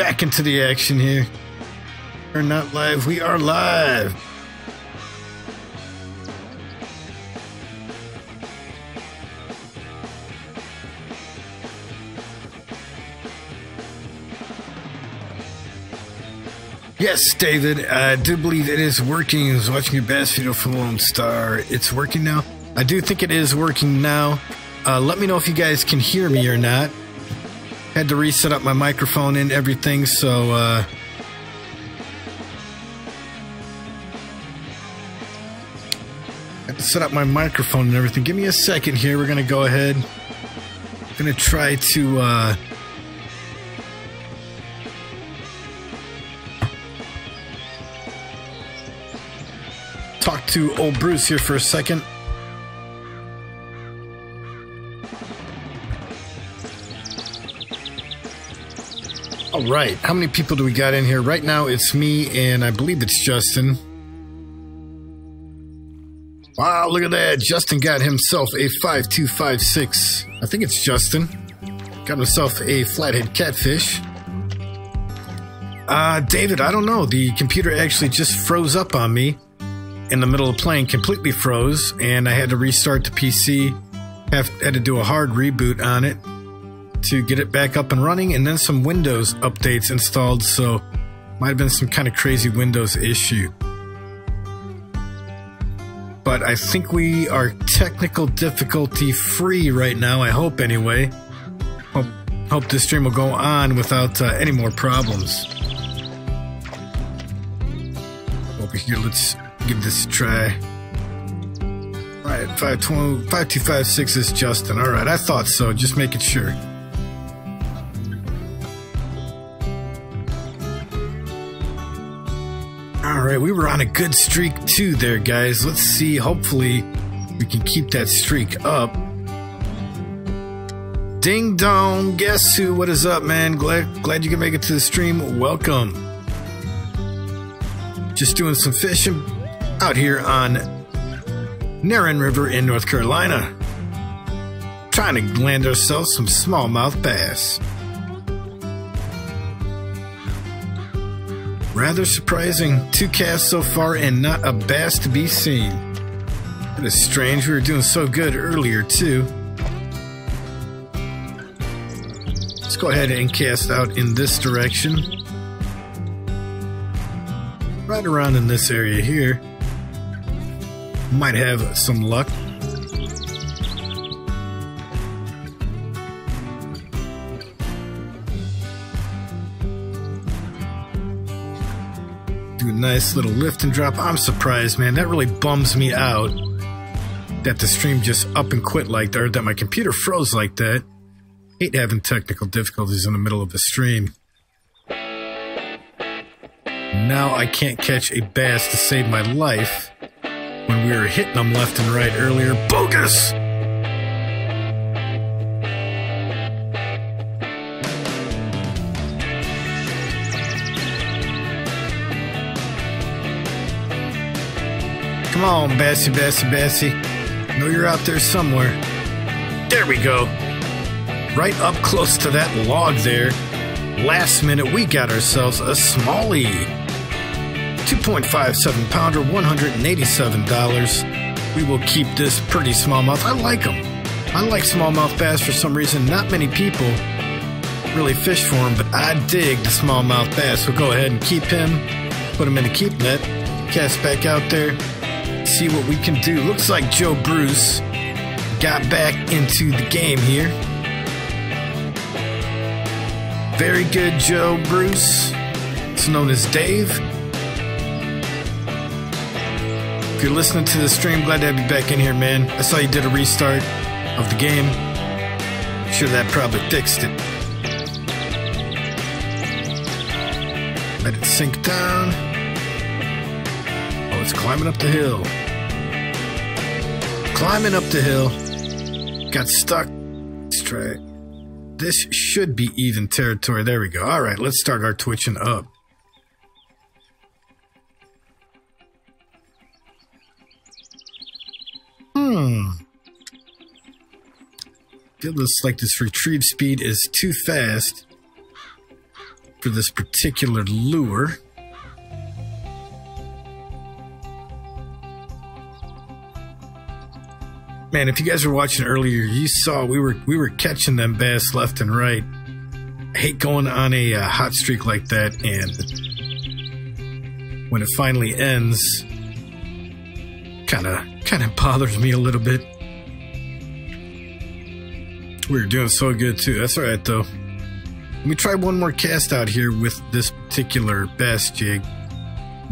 back into the action here. We're not live, we are live. Yes, David, I do believe it is working. I was watching your bass video for Lone Star. It's working now. I do think it is working now. Let me know if you guys can hear me or not. Had to reset up my microphone and everything, so had to set up my microphone and everything. Give me a second here. We're gonna go ahead. Gonna try to talk to old Bruce here for a second. All right, how many people do we got in here? Right now it's me and I believe it's Justin. Wow, look at that. Justin got himself a 5256. I think it's Justin. Got himself a flathead catfish. David, I don't know. The computer actually just froze up on me. In the middle of playing, completely froze, and I had to restart the PC. Had to do a hard reboot on it to get it back up and running, and then some Windows updates installed, so might have been some kind of crazy Windows issue. But I think we are technical difficulty free right now, I hope anyway. Hope this stream will go on without any more problems. Over here, let's give this a try. Alright, 5256 is Justin. Alright, I thought so, just making sure. Alright, we were on a good streak too there, guys. Let's see, hopefully we can keep that streak up. Ding dong, guess who? What is up, man? Glad you can make it to the stream. Welcome. Just doing some fishing out here on Neherrin River in North Carolina. Trying to land ourselves some smallmouth bass. Rather surprising. 2 casts so far and not a bass to be seen. That is strange. We were doing so good earlier too. Let's go ahead and cast out in this direction. Right around in this area here. Might have some luck. Do a nice little lift and drop. I'm surprised, man. That really bums me out that the stream just up and quit like that, or that my computer froze like that. Hate having technical difficulties in the middle of a stream. Now I can't catch a bass to save my life when we were hitting them left and right earlier. Bogus! Come on, Bassy, Bassy, Bassy. I know you're out there somewhere. There we go. Right up close to that log there. Last minute, we got ourselves a smallie. 2.57 pounder, $187. We will keep this pretty smallmouth. I like them. I like smallmouth bass for some reason. Not many people really fish for them, but I dig the smallmouth bass. We'll go ahead and keep him, put him in the keep net, cast back out there, see what we can do. Looks like Joe Bruce got back into the game here. Very good, Joe Bruce. It's known as Dave. If you're listening to the stream, glad to have you back in here, man. I saw you did a restart of the game. I'm sure that probably fixed it. Let it sink down. Oh, it's climbing up the hill. Climbing up the hill. Got stuck. Let's try it. This should be even territory. There we go. All right, let's start our twitching up. Feels like this retrieve speed is too fast for this particular lure. Man, if you guys were watching earlier, you saw we were catching them bass left and right. I hate going on a hot streak like that, and when it finally ends, kind of bothers me a little bit. We were doing so good too. That's all right though. Let me try one more cast out here with this particular bass jig.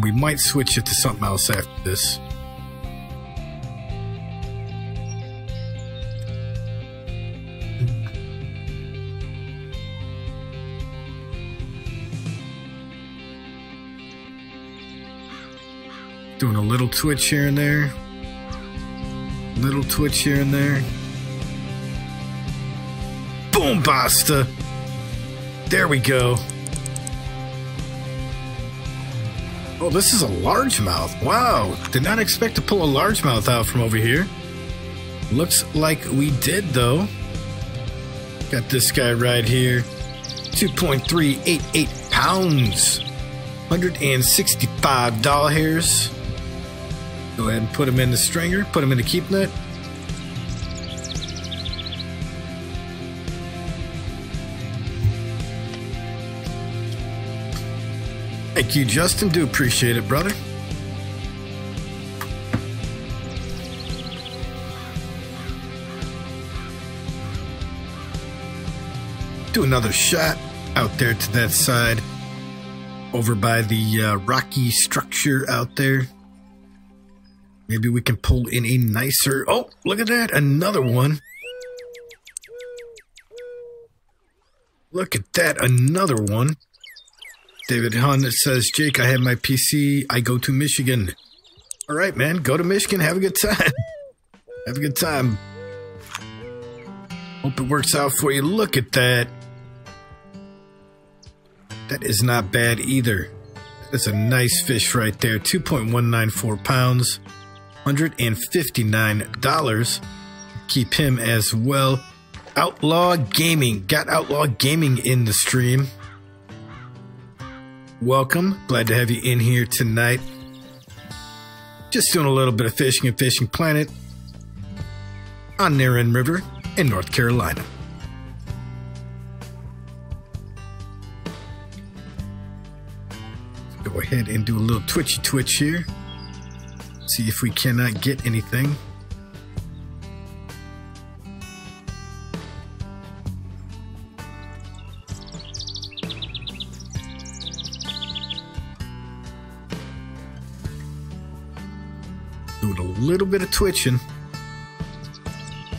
We might switch it to something else after this. Doing a little twitch here and there. Little twitch here and there. Boom, basta. There we go. Oh, this is a largemouth. Wow. Did not expect to pull a largemouth out from over here. Looks like we did, though. Got this guy right here. 2.388 pounds. 165 doll hairs. Go ahead and put him in the stringer. Put him in the keep net. Thank you, Justin. Do appreciate it, brother. Do another shot out there to that side. Over by the rocky structure out there. Maybe we can pull in a nicer... Oh, look at that. Another one. Look at that. Another one. David Hunt says, Jake, I have my PC. I go to Michigan. All right, man. Go to Michigan. Have a good time. Have a good time. Hope it works out for you. Look at that. That is not bad either. That's a nice fish right there. 2.194 pounds. $159. Keep him as well. Outlaw Gaming. Got Outlaw Gaming in the stream. Welcome. Glad to have you in here tonight. Just doing a little bit of fishing at Fishing Planet on Neherrin River in North Carolina. Go ahead and do a little twitchy twitch here. See if we cannot get anything. Doing a little bit of twitching.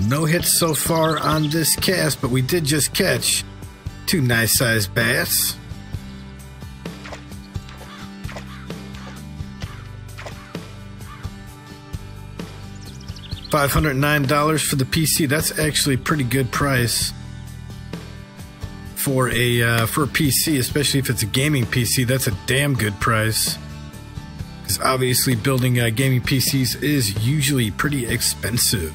No hits so far on this cast, but we did just catch two nice sized bass. $509 for the PC. That's actually a pretty good price for a PC, especially if it's a gaming PC. That's a damn good price. Because obviously building gaming PCs is usually pretty expensive.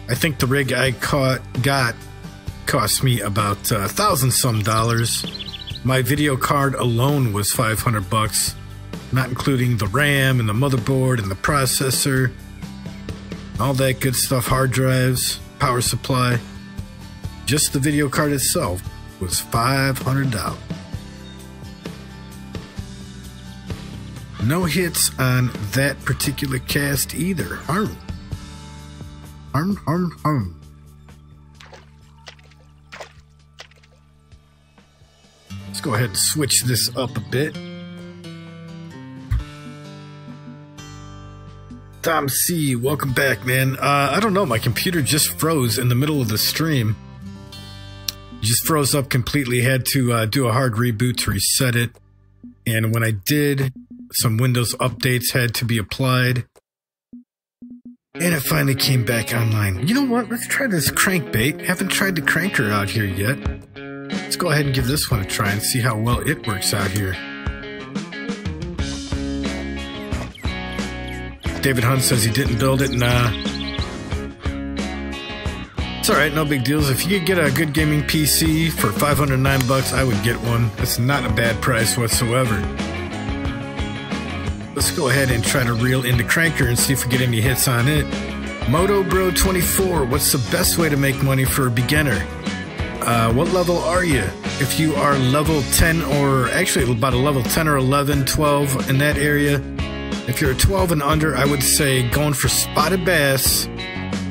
I think the rig I got cost me about $1,000-some. My video card alone was $500. Not including the RAM and the motherboard and the processor, all that good stuff, hard drives, power supply. Just the video card itself was $500. No hits on that particular cast either. Harm. Let's go ahead and switch this up a bit. Tom C, welcome back, man. I don't know, my computer just froze in the middle of the stream. It just froze up completely. Had to do a hard reboot to reset it. And when I did, some Windows updates had to be applied. And it finally came back online. You know what? Let's try this crankbait. Haven't tried the cranker out here yet. Let's go ahead and give this one a try and see how well it works out here. David Hunt says he didn't build it. Nah. It's alright, no big deals. If you could get a good gaming PC for $509, I would get one. That's not a bad price whatsoever. Let's go ahead and try to reel into Cranker and see if we get any hits on it. MotoBro24, what's the best way to make money for a beginner? What level are you? If you are level 10 or actually about a level 10 or 11, 12 in that area. If you're a 12 and under, I would say going for spotted bass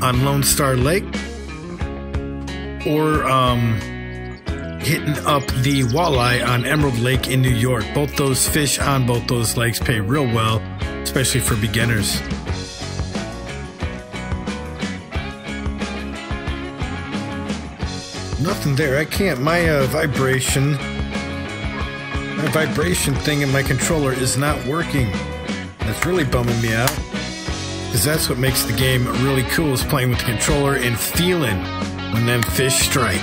on Lone Star Lake. Or hitting up the walleye on Emerald Lake in New York. Both those fish on both those lakes pay real well, especially for beginners. Nothing there. I can't. My vibration thing in my controller is not working. That's really bumming me out. Because that's what makes the game really cool, is playing with the controller and feeling when them fish strike.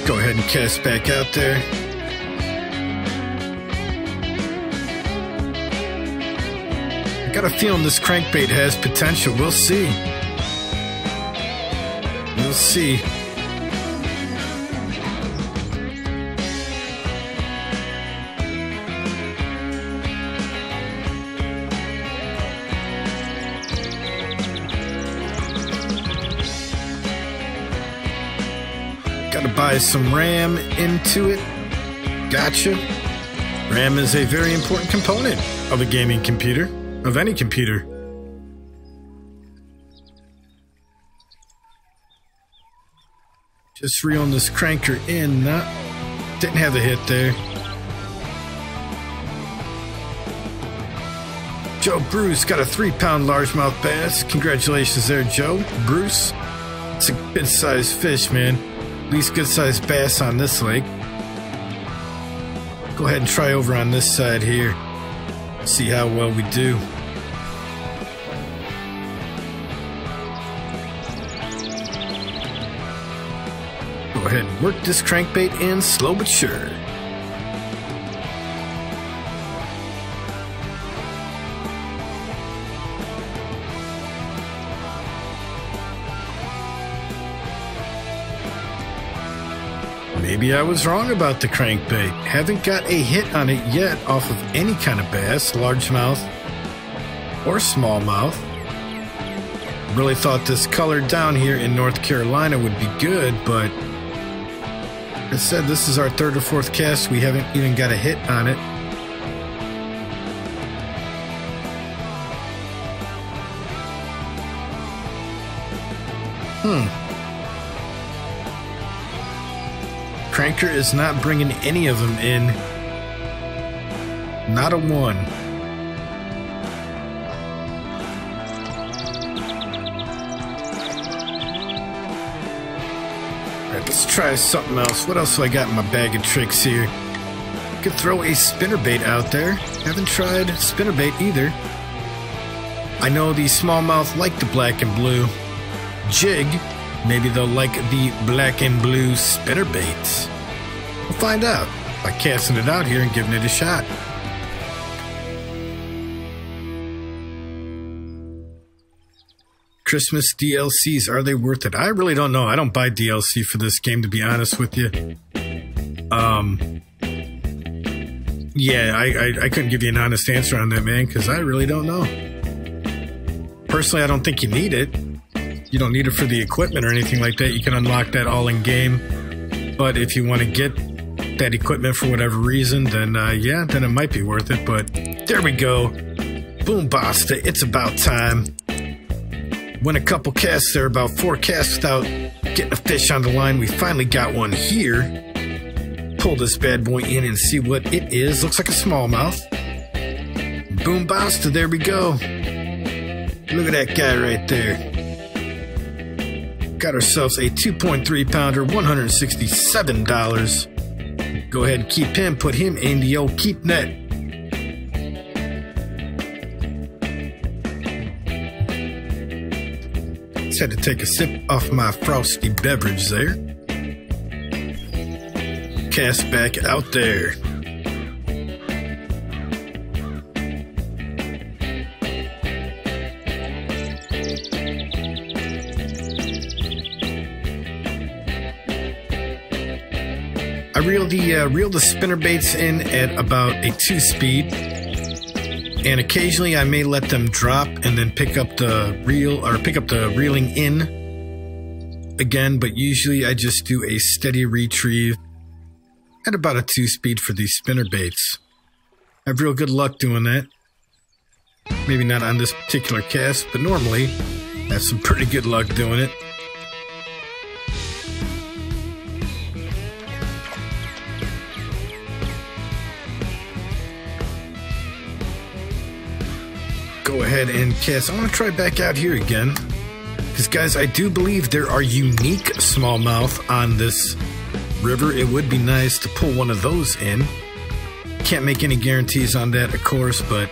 Go ahead and cast back out there. I got a feeling this crankbait has potential. We'll see. We'll see. Gotta buy some RAM into it. Gotcha. RAM is a very important component of a gaming computer, of any computer. Just reeling this cranker in. Didn't have a hit there. Joe Bruce got a 3-pound largemouth bass. Congratulations there, Joe Bruce. It's a good-sized fish, man. At least good-sized bass on this lake. Go ahead and try over on this side here. See how well we do. Go ahead and work this crankbait in slow but sure. Maybe I was wrong about the crankbait. Haven't got a hit on it yet off of any kind of bass, largemouth or smallmouth. Really thought this color down here in North Carolina would be good, but like I said, this is our 3rd or 4th cast. We haven't even got a hit on it. Cranker is not bringing any of them in. Not a one. Alright, let's try something else. What else do I got in my bag of tricks here? Could throw a spinnerbait out there. Haven't tried spinnerbait either. I know the smallmouth like the black and blue jig. Maybe they'll like the black and blue spinnerbaits. We'll find out by casting it out here and giving it a shot. Christmas DLCs, are they worth it? I really don't know. I don't buy DLC for this game, to be honest with you. Yeah, I couldn't give you an honest answer on that, man, because I really don't know. Personally, I don't think you need it. You don't need it for the equipment or anything like that. You can unlock that all in game. But if you want to get that equipment for whatever reason, then yeah, then it might be worth it. But there we go. Boom basta, it's about time. Went a couple casts there, about 4 casts without getting a fish on the line. We finally got one here. Pull this bad boy in and see what it is. Looks like a smallmouth. Boom basta, there we go. Look at that guy right there. Got ourselves a 2.3 pounder, $167. Go ahead and keep him, put him in the old keep net. Just had to take a sip off my frosty beverage there. Cast back out there. I reel the spinnerbaits in at about a 2-speed, and occasionally I may let them drop and then pick up the reeling in again, but usually I just do a steady retrieve at about a 2-speed for these spinnerbaits. I have real good luck doing that. Maybe not on this particular cast, but normally I have some pretty good luck doing it. Go ahead and cast. I want to try back out here again, because guys, I do believe there are unique smallmouth on this river. It would be nice to pull one of those in. Can't make any guarantees on that, of course, but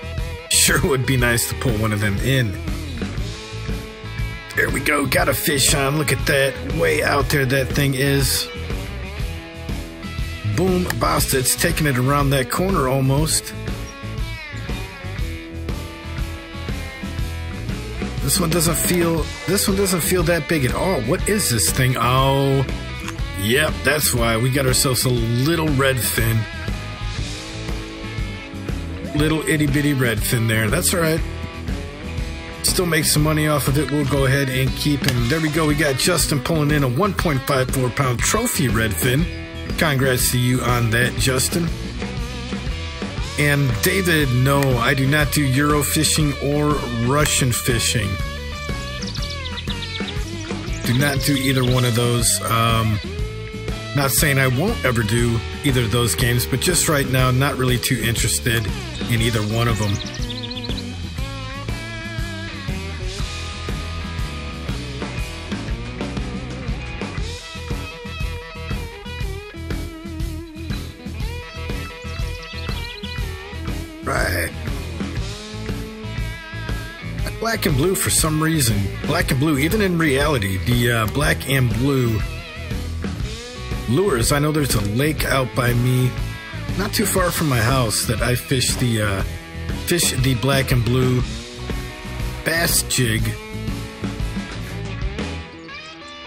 sure would be nice to pull one of them in. There we go, got a fish on. Look at that, way out there that thing is. Boom, basta, it's taking it around that corner almost. This one doesn't feel that big at all. What is this thing? Oh, yep, that's why we got ourselves a little redfin. Little itty-bitty redfin there. That's all right. Still make some money off of it. We'll go ahead and keep him. There we go. We got Justin pulling in a 1.54 pound trophy redfin. Congrats to you on that, Justin. And David, no, I do not do Euro fishing or Russian fishing. Do not do either one of those. Not saying I won't ever do either of those games, but just right now, not really too interested in either one of them. Right. Black and blue, for some reason. Black and blue, even in reality, the black and blue lures. I know there's a lake out by me, not too far from my house, that I fish the black and blue bass jig,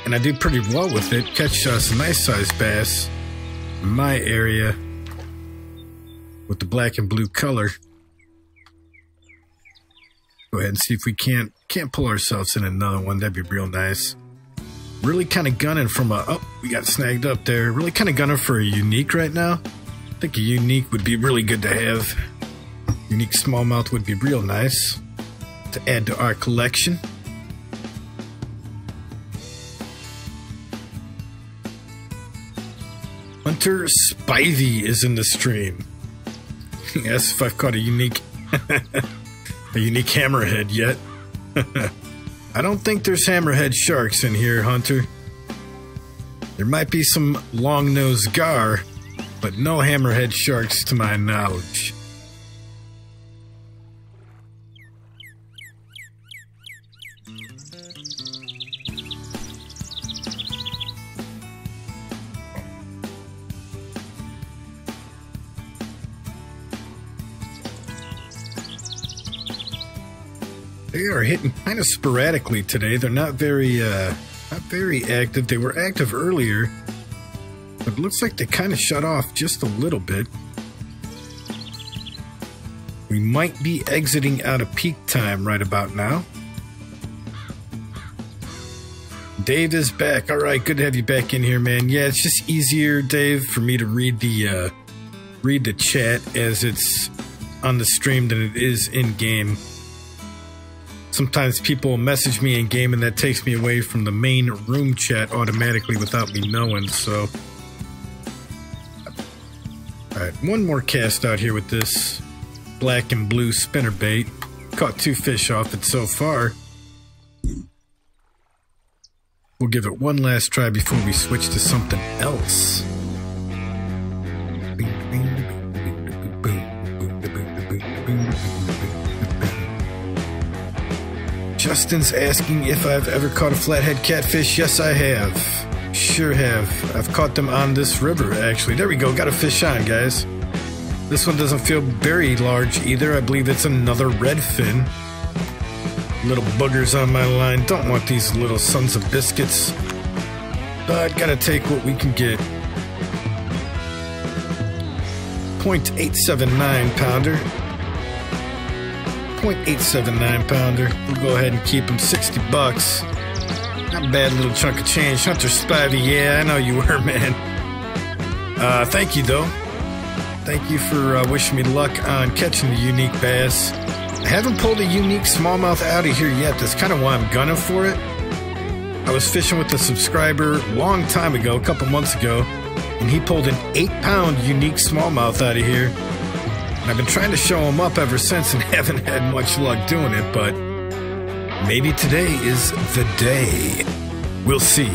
and I do pretty well with it. Catch some nice sized bass in my area with the black and blue color. Go ahead and see if we can't pull ourselves in another one. That'd be real nice. Really kind of gunning from a... Oh, we got snagged up there. Really kind of gunning for a unique right now. I think a unique would be really good to have. Unique smallmouth would be real nice to add to our collection. Hunter Spivey is in the stream. He asks if I've caught a unique... a unique hammerhead yet. I don't think there's hammerhead sharks in here, Hunter. There might be some long-nosed gar, but no hammerhead sharks to my knowledge. They are hitting kind of sporadically today. They're not very active. They were active earlier, but it looks like they kind of shut off just a little bit. We might be exiting out of peak time right about now. Dave is back. All right, good to have you back in here, man. Yeah, it's just easier, Dave, for me to read the chat as it's on the stream than it is in game. Sometimes people message me in game and that takes me away from the main room chat automatically without me knowing, so. Alright, one more cast out here with this black and blue spinnerbait. Caught 2 fish off it so far. We'll give it one last try before we switch to something else. Justin's asking if I've ever caught a flathead catfish. Yes, I have. Sure have. I've caught them on this river, actually. There we go. Got a fish on, guys. This one doesn't feel very large either. I believe it's another redfin. Little boogers on my line. Don't want these little sons of biscuits. But gotta take what we can get. .879 pounder. 0.879 pounder. We'll go ahead and keep him $60. Not a bad little chunk of change. Hunter Spivey, yeah, I know you were, man. Thank you, though. Thank you for wishing me luck on catching the unique bass. I haven't pulled a unique smallmouth out of here yet. That's kind of why I'm gunning for it. I was fishing with a subscriber a long time ago, a couple months ago, and he pulled an 8-pound unique smallmouth out of here. And I've been trying to show him up ever since and haven't had much luck doing it, but maybe today is the day. We'll see.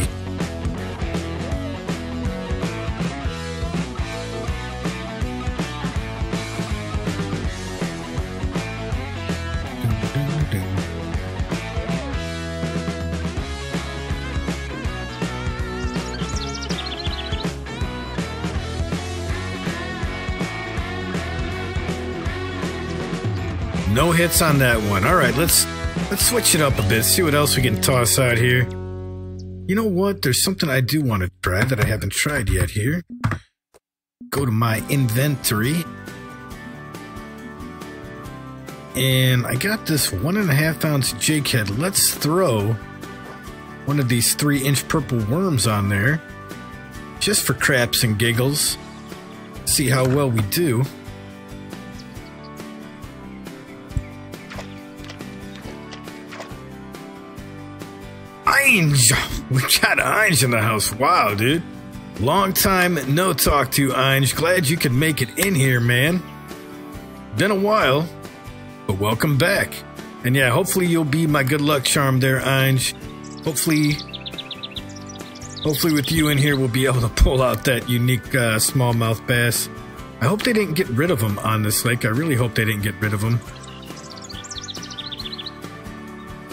No hits on that one. All right, let's switch it up a bit. See what else we can toss out here. You know what? There's something I do want to try that I haven't tried yet here. Go to my inventory. And I got this 1.5 ounce jig head. Let's throw one of these 3-inch purple worms on there. Just for craps and giggles. See how well we do. Ange! We got Ange in the house. Wow, dude. Long time no talk to, Ange. Glad you could make it in here, man. Been a while, but welcome back. And yeah, hopefully you'll be my good luck charm there, Ange. Hopefully with you in here, we'll be able to pull out that unique smallmouth bass. I hope they didn't get rid of them on this lake. I really hope they didn't get rid of them.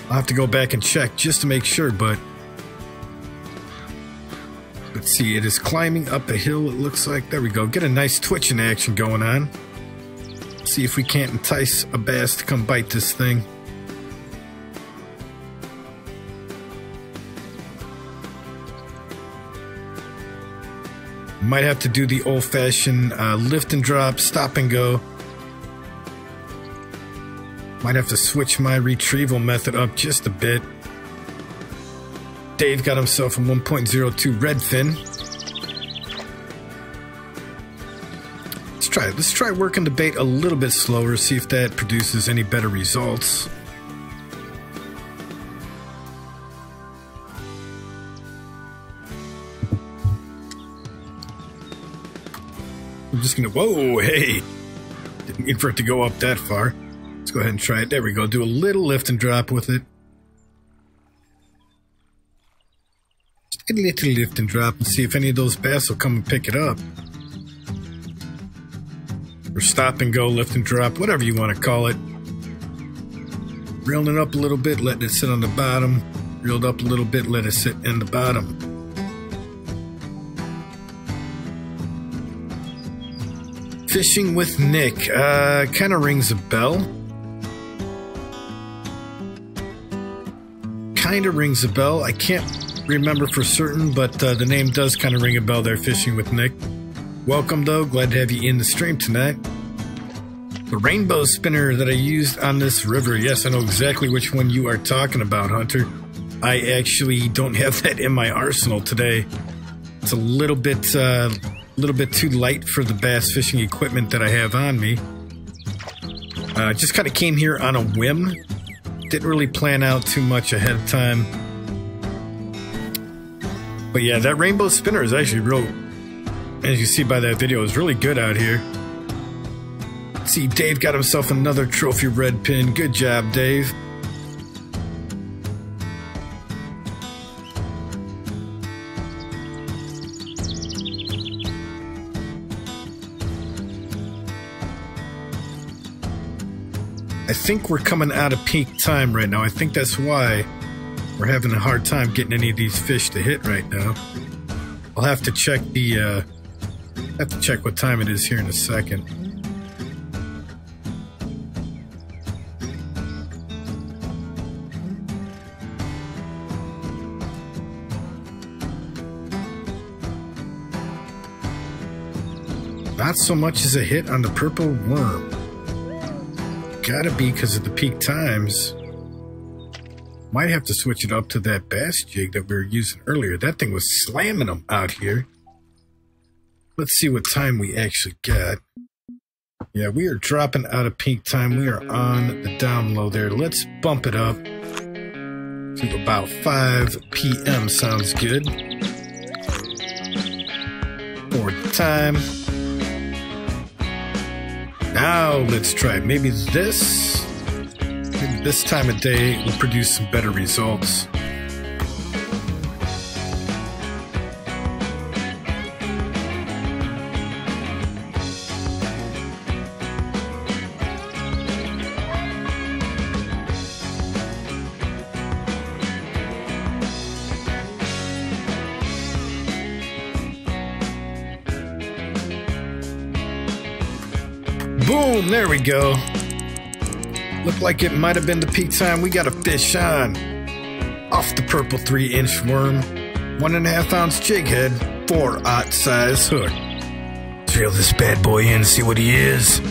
I'll have to go back and check just to make sure, but let's see, it is climbing up a hill, it looks like. There we go. Get a nice twitching action going on. See if we can't entice a bass to come bite this thing. Might have to do the old-fashioned lift and drop, stop and go. Might have to switch my retrieval method up just a bit. Dave got himself a 1.02 redfin. Let's try working the bait a little bit slower, see if that produces any better results. I'm just gonna, whoa, hey! Didn't mean for it to go up that far. Let's go ahead and try it. There we go. Do a little lift and drop with it. Just a little lift and drop and see if any of those bass will come and pick it up. Or stop and go, lift and drop, whatever you want to call it. Reeling it up a little bit, letting it sit on the bottom. Reeled up a little bit, let it sit in the bottom. Fishing with Nick. Kind of rings a bell. Kind of rings a bell. I can't remember for certain, but the name does kind of ring a bell there, Fishing with Nick. Welcome, though. Glad to have you in the stream tonight. The rainbow spinner that I used on this river. Yes, I know exactly which one you are talking about, Hunter. I actually don't have that in my arsenal today. It's a little bit too light for the bass fishing equipment that I have on me. Just kind of came here on a whim. Didn't really plan out too much ahead of time. But yeah, that rainbow spinner is actually real, as you see by that video, is really good out here. See, Dave got himself another trophy red pin. Good job, Dave. I think we're coming out of peak time right now. I think that's why we're having a hard time getting any of these fish to hit right now. I'll have to check the what time it is here in a second. not so much as a hit on the purple worm. Gotta be because of the peak times. Might have to switch it up to that bass jig that we were using earlier. That thing was slamming them out here. Let's see what time we actually got. Yeah, we are dropping out of peak time. We are on the down low there. Let's bump it up to about 5 p.m. Sounds good. For the time. Now let's try it. Maybe this time of day will produce some better results. Boom, there we go. Looked like it might have been the peak time. We got a fish on. Off the purple 3-inch worm. 1.5 ounce jig head. 4/0 size hook. Let's reel this bad boy in, see what he is.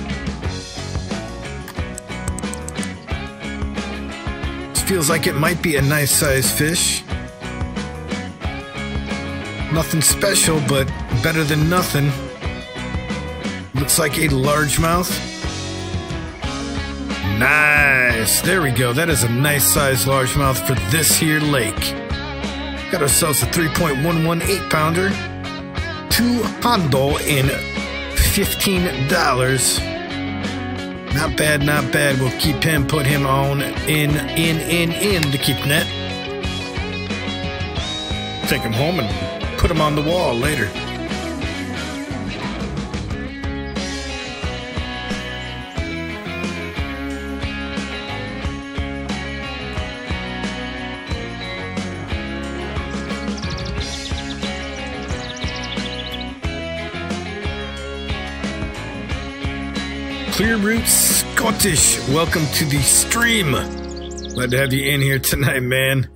This feels like it might be a nice size fish. Nothing special, but better than nothing. Looks like a largemouth. Nice. There we go. That is a nice size largemouth for this here lake. Got ourselves a 3.118 pounder. $215. Not bad, not bad. We'll keep him, put him on in the keep net. Take him home and put him on the wall later. Clear Root Scottish, welcome to the stream. Glad to have you in here tonight, man.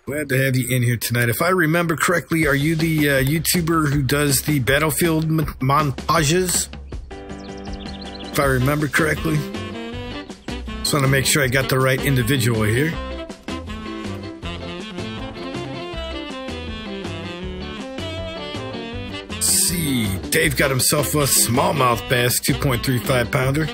Glad to have you in here tonight. If I remember correctly, are you the YouTuber who does the Battlefield montages? If I remember correctly. Just want to make sure I got the right individual here. Dave got himself a smallmouth bass, 2.35 pounder.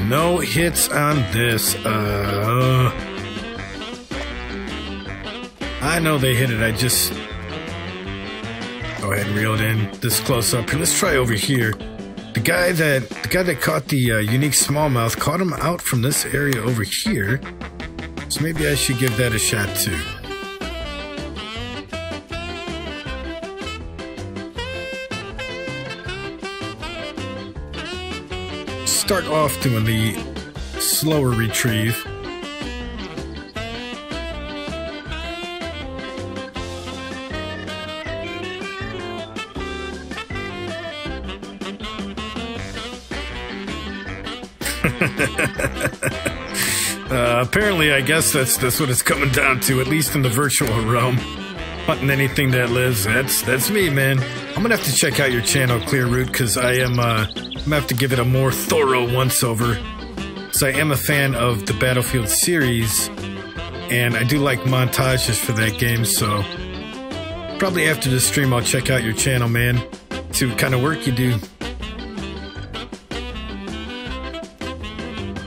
No hits on this. I know they hit it. I just go ahead and reel it in this close up. And let's try over here. The guy that caught the unique smallmouth caught him out from this area over here, so maybe I should give that a shot too. Start off doing the slower retrieve. Apparently, I guess that's what it's coming down to, at least in the virtual realm. Hunting anything that lives, that's me, man. I'm gonna have to check out your channel, Clear Root, because I'm gonna have to give it a more thorough once-over. So I am a fan of the Battlefield series, and I do like montages for that game, so probably after the stream I'll check out your channel, man, see what kind of work you do.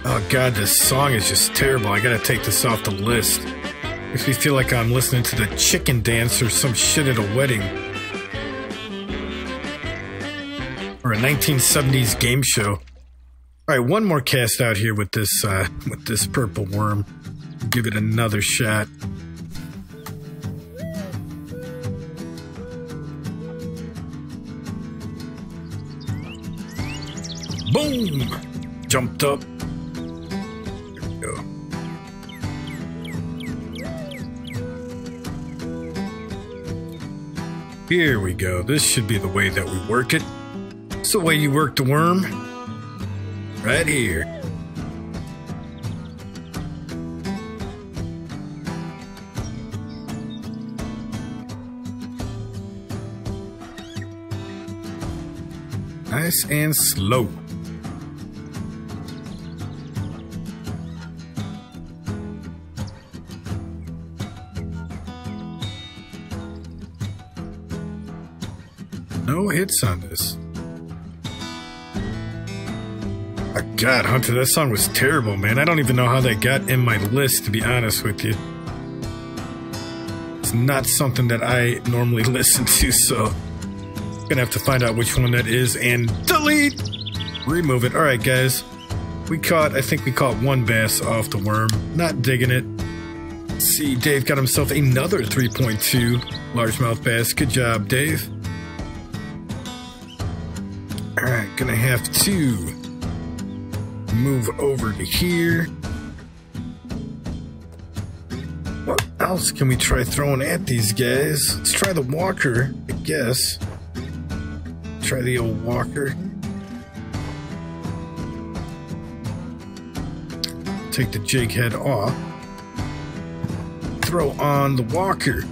Oh god, this song is just terrible. I gotta take this off the list. Makes me feel like I'm listening to the chicken dance or some shit at a wedding. Or a 1970s game show. Alright, one more cast out here with this purple worm. Give it another shot. Boom! Jumped up. Here we go. This should be the way that we work it. It's the way you work the worm. right here. Nice and slow. No hits on this. Oh God, Hunter, that song was terrible, man. I don't even know how that got in my list, to be honest with you. It's not something that I normally listen to, so gonna have to find out which one that is and delete. Remove it. All right, guys. I think we caught one bass off the worm. Not digging it. Let's see, Dave got himself another 3.2 largemouth bass. Good job, Dave. All right, gonna have to move over to here. What else can we try throwing at these guys? Let's try the walker, I guess. Try the old walker. Take the jig head off. Throw on the walker.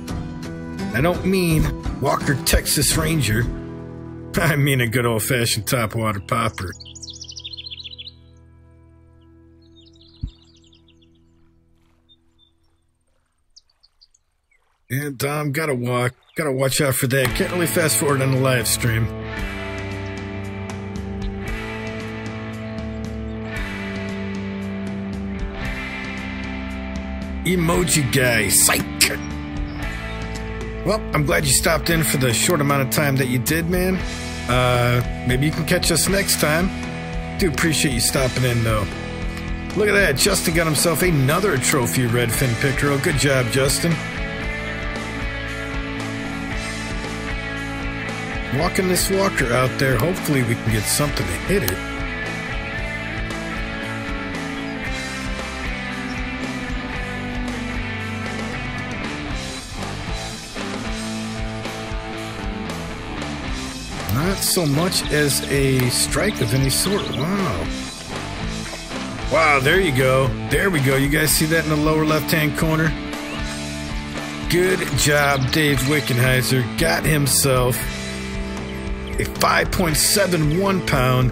I don't mean Walker Texas Ranger. I mean a good old-fashioned topwater popper. And Dom, gotta watch out for that. Can't really fast forward on the live stream. Emoji guy, psych. Well, I'm glad you stopped in for the short amount of time that you did, man. Maybe you can catch us next time. Do appreciate you stopping in, though. Look at that, Justin got himself another trophy redfin pickerel. Good job, Justin. Walking this walker out there, hopefully we can get something to hit it. Not so much as a strike of any sort. Wow. Wow, there you go. There we go. You guys see that in the lower left-hand corner? Good job, Dave Wickenheiser. Got himself a 5.71 pound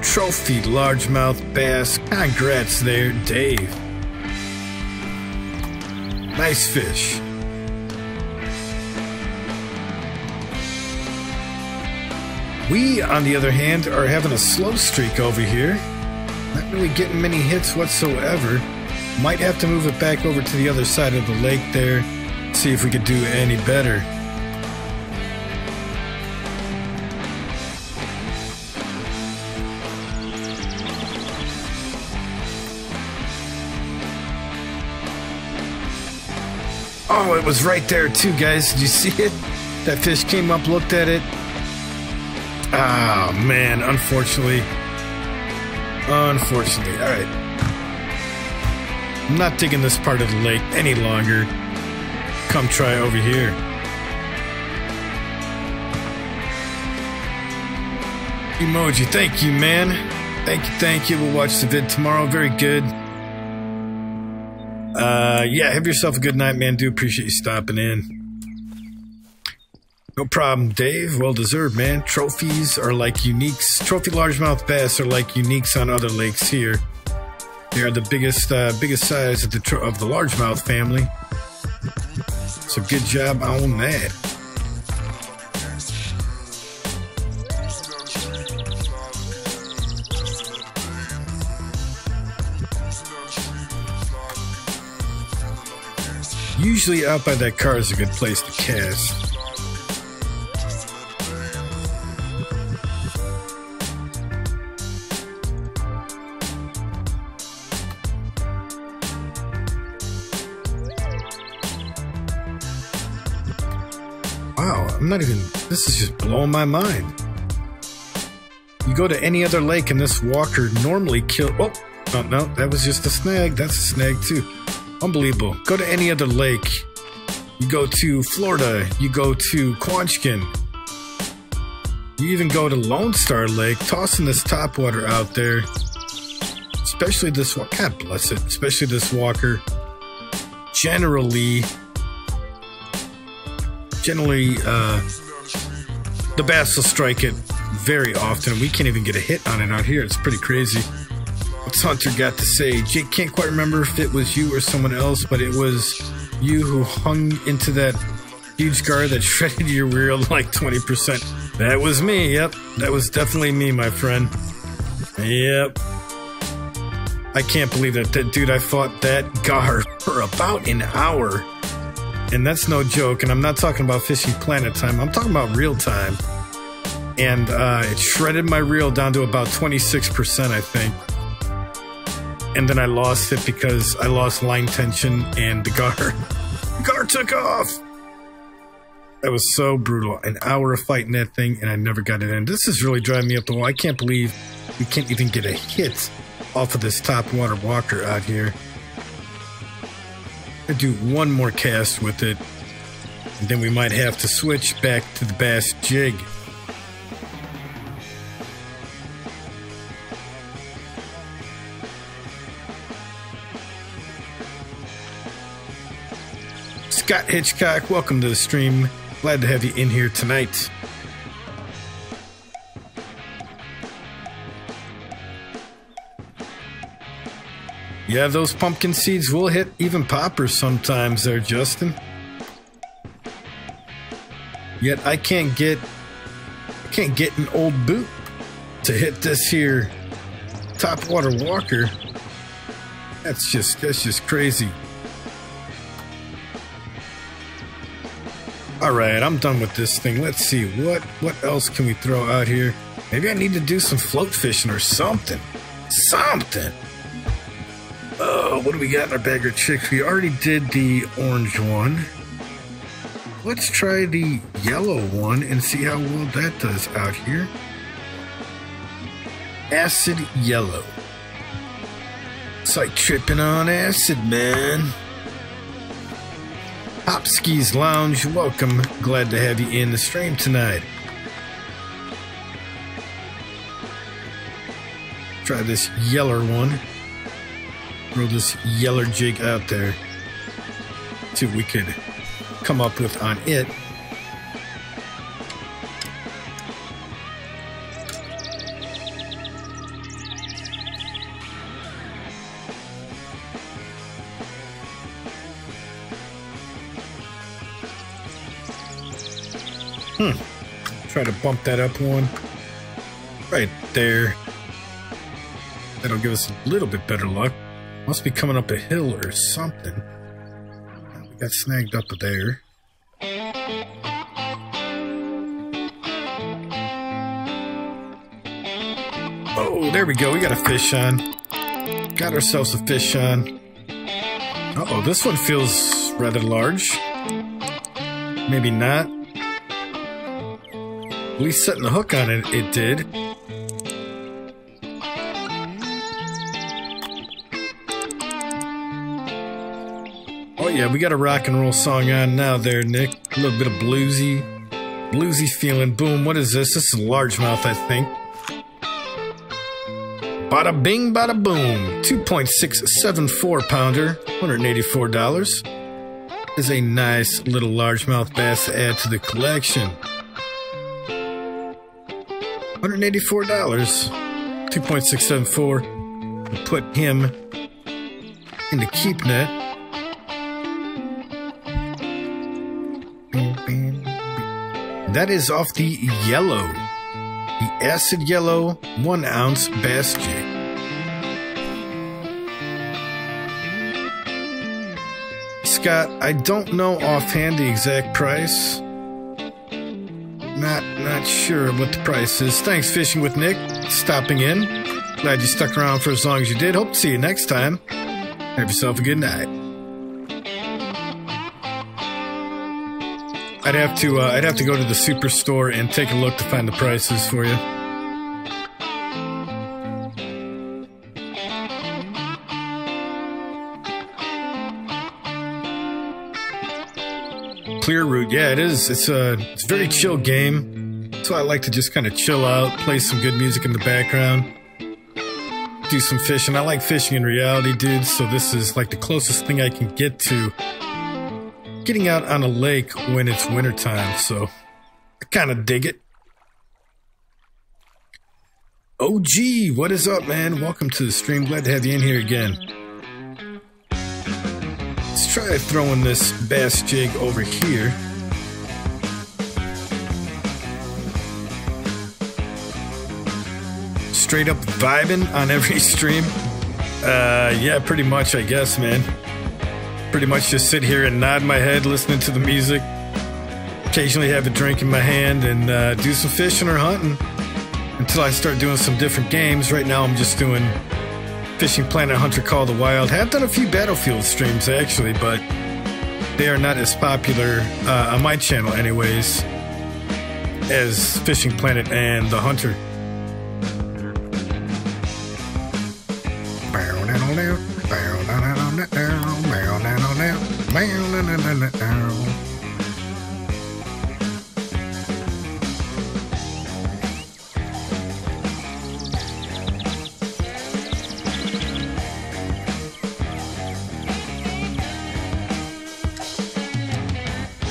trophy largemouth bass. Congrats there, Dave. Nice fish. We, on the other hand, are having a slow streak over here. Not really getting many hits whatsoever. Might have to move it back over to the other side of the lake there. See if we could do any better. Oh, it was right there too, guys. Did you see it? That fish came up, looked at it. Oh, man, unfortunately. Unfortunately. All right. I'm not digging this part of the lake any longer. Come try over here. Emoji, thank you, man. Thank you. We'll watch the vid tomorrow. Very good. Yeah, have yourself a good night, man. Do appreciate you stopping in. No problem, Dave. Well deserved, man. Trophies are like uniques. Trophy largemouth bass are like uniques on other lakes here. They are the biggest size of the largemouth family. So good job on that. Usually out by that car is a good place to cast. Wow, this is just blowing my mind. You go to any other lake and this walker normally oh, no, that was just a snag. That's a snag too. Unbelievable. Go to any other lake. You go to Florida. You go to Quanchkin. You even go to Lone Star Lake, tossing this topwater out there. especially this one. God bless it. Especially this walker. Generally, the bass will strike it very often. We can't even get a hit on it out here. It's pretty crazy. What's Hunter got to say? Jake can't quite remember if it was you or someone else, but it was you who hung into that huge gar that shredded your reel like 20%. That was me. Yep, that was definitely me, my friend. Yep. I can't believe that, dude. I fought that gar for about an hour. And that's no joke. And I'm not talking about Fishing Planet time. I'm talking about real time. And it shredded my reel down to about 26%, I think. And then I lost it because I lost line tension and the gar took off. That was so brutal. An hour of fighting that thing and I never got it in. This is really driving me up the wall. I can't believe we can't even get a hit off of this topwater walker out here. I do one more cast with it, and then we might have to switch back to the bass jig. Scott Hitchcock, welcome to the stream. Glad to have you in here tonight. Yeah, those pumpkin seeds will hit even poppers sometimes there, Justin. Yet I can't get an old boot to hit this here topwater walker. That's just crazy. Alright, I'm done with this thing. Let's see, what else can we throw out here? Maybe I need to do some float fishing or something. Something! Oh, what do we got in our bag of chicks? We already did the orange one. Let's try the yellow one and see how well that does out here. Acid yellow. It's like tripping on acid, man. Hopskis Lounge, welcome. Glad to have you in the stream tonight. Try this yeller one. Throw this yeller jig out there. See what we could come up with on it. Try to bump that up one. Right there. That'll give us a little bit better luck. Must be coming up a hill or something. We got snagged up there. Oh, there we go. We got a fish on. Got ourselves a fish on. Uh-oh, this one feels rather large. Maybe not. At least setting the hook on it, it did. Oh yeah, we got a rock and roll song on now there, Nick. A little bit of bluesy feeling. Boom, what is this? This is a largemouth, I think. Bada bing, bada boom. 2.674 pounder, $184. Is a nice little largemouth bass to add to the collection. $184, 2.674. We'll put him in the keep net. That is off the yellow, the acid yellow 1 ounce bass jig. Scott, I don't know offhand the exact price. Not sure what the price is. Thanks, Fishing with Nick, stopping in. Glad you stuck around for as long as you did. Hope to see you next time. Have yourself a good night. I'd have to go to the superstore and take a look to find the prices for you. Clear route, yeah, it is. It's a very chill game. So I like to just kind of chill out, play some good music in the background. do some fishing. I like fishing in reality, dude, so this is like the closest thing I can get to getting out on a lake when it's wintertime, so I kind of dig it. OG, what is up, man? Welcome to the stream. Glad to have you in here again. Let's try throwing this bass jig over here. Straight up vibing on every stream. Yeah, pretty much, I guess, man. Pretty much just sit here and nod my head listening to the music. Occasionally have a drink in my hand and do some fishing or hunting until I start doing some different games. Right now I'm just doing Fishing Planet Hunter Call of the Wild. Have done a few Battlefield streams actually, but they are not as popular on my channel anyways as Fishing Planet and the Hunter.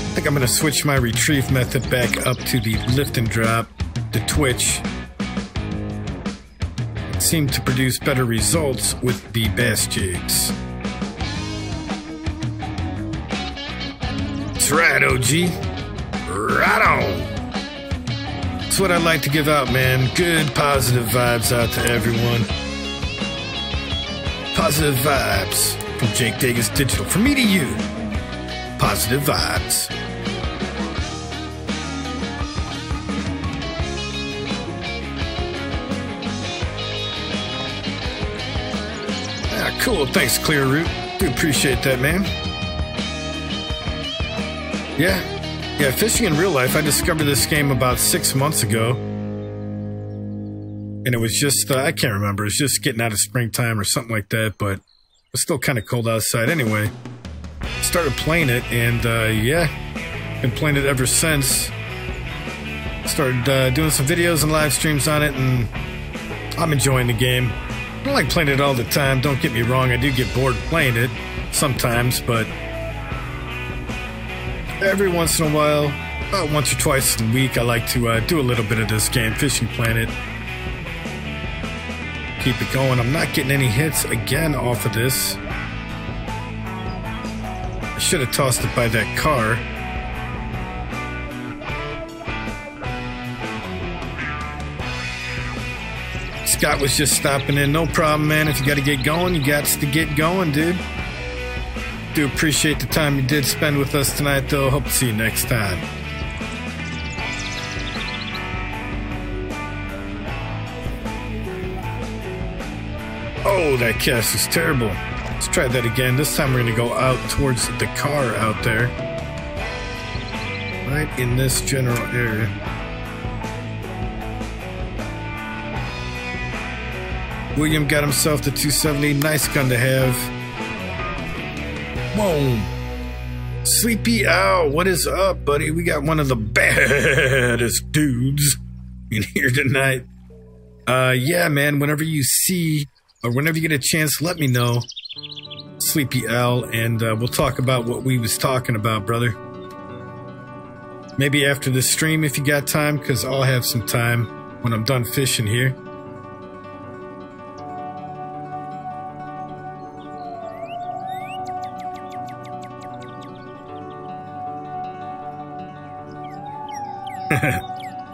I think I'm going to switch my retrieve method back up to the lift and drop, the twitch. It seemed to produce better results with the bass jigs. That's right, OG. Right on. That's what I like to give out, man. Good positive vibes out to everyone. Positive vibes from Jake Davis Digital. From me to you. Positive vibes. Cool, thanks Clear Root. Do appreciate that, man. Yeah, fishing in real life. I discovered this game about 6 months ago. And it was just, I can't remember. It was just getting out of springtime or something like that, but it was still kind of cold outside anyway. Started playing it, and yeah, been playing it ever since. Started doing some videos and live streams on it, and I'm enjoying the game. I don't like playing it all the time, don't get me wrong. I do get bored playing it sometimes, but every once in a while, about once or twice a week, I like to do a little bit of this game, Fishing Planet. Keep it going. I'm not getting any hits again off of this. I should have tossed it by that car. Scott was just stopping in. No problem, man. If you got to get going, you got to get going, dude. Do appreciate the time you did spend with us tonight, though. Hope to see you next time. Oh, that cast is terrible. Let's try that again. This time we're going to go out towards the car out there. Right in this general area. William got himself the 270. Nice gun to have. Whoa. Sleepy Owl, what is up, buddy? We got one of the baddest dudes in here tonight. Yeah, man, whenever you see, or whenever you get a chance, let me know. Sleepy Owl, and we'll talk about what we was talking about, brother. Maybe after the stream if you got time, because I'll have some time when I'm done fishing here.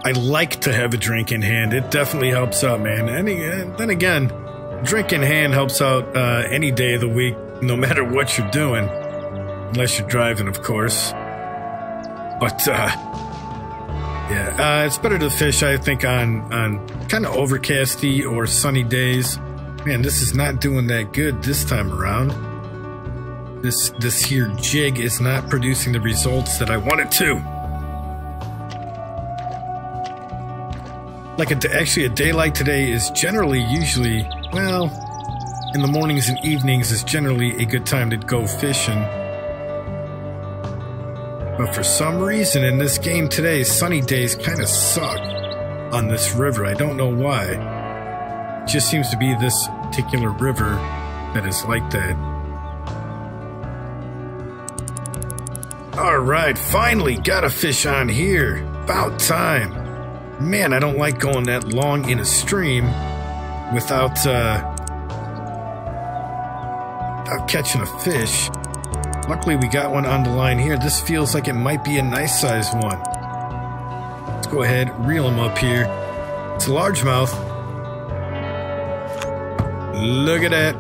I like to have a drink in hand. It definitely helps out, man. And then again, drink in hand helps out any day of the week, no matter what you're doing. Unless you're driving, of course. But, yeah, it's better to fish, I think, on kind of overcasty or sunny days. Man, this is not doing that good this time around. This here jig is not producing the results that I want it to. Like actually a day like today is usually, well, in the mornings and evenings is generally a good time to go fishing. But for some reason in this game today, sunny days kind of suck on this river. I don't know why. It just seems to be this particular river that is like that. Alright, finally got a fish on here. About time. Man, I don't like going that long in a stream without catching a fish. Luckily we got one on the line here. This feels like it might be a nice size one. Let's go ahead, reel him up here. It's a largemouth. Look at that.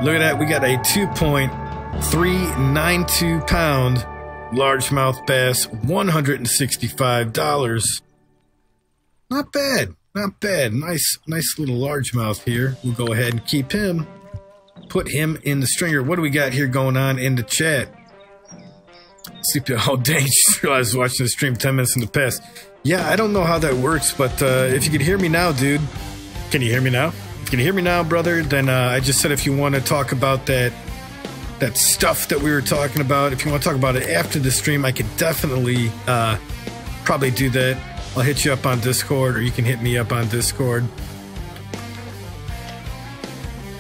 Look at that. We got a 2.392 pound largemouth bass, $165. Not bad. Not bad. Nice little largemouth here. We'll go ahead and keep him. Put him in the stringer. What do we got here going on in the chat? Sleepy. Oh, dang. Just realized I was watching the stream 10 minutes in the past. Yeah, I don't know how that works, but if you could hear me now, dude. Can you hear me now? If you can hear me now, brother, then I just said if you want to talk about that stuff that we were talking about, if you want to talk about it after the stream, I could definitely probably do that. I'll hit you up on Discord, or you can hit me up on Discord.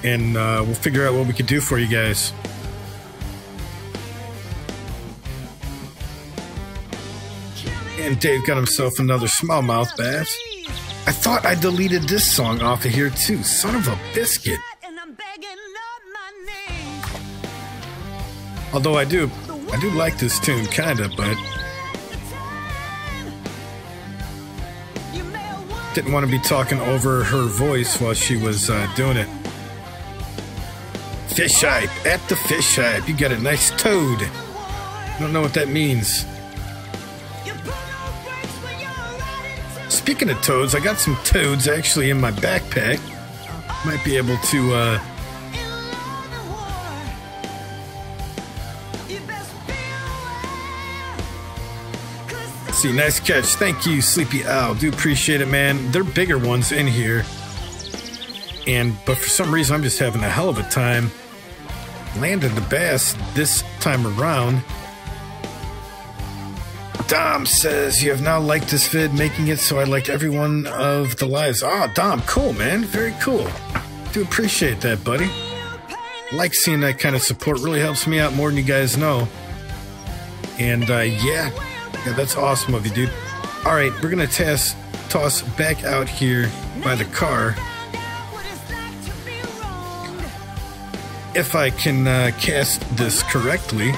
And we'll figure out what we could do for you guys. And Dave got himself another smallmouth bass. I thought I deleted this song off of here too. Son of a biscuit. Although I do like this tune, kinda, but didn't want to be talking over her voice while she was doing it. Fish hype at the fish hype. You got a nice toad. I don't know what that means. Speaking of toads, I got some toads actually in my backpack. Might be able to see. Nice catch. Thank you, Sleepy Owl. Do appreciate it, man. They're bigger ones in here. But for some reason I'm just having a hell of a time landing the bass this time around. Dom says, you have now liked this vid, making it so I liked every one of the lives. Ah, Dom, cool, man. Very cool. Do appreciate that, buddy. Like seeing that kind of support. Really helps me out more than you guys know. And, yeah, that's awesome of you, dude. All right, we're going to toss back out here by the car. If I can cast this correctly.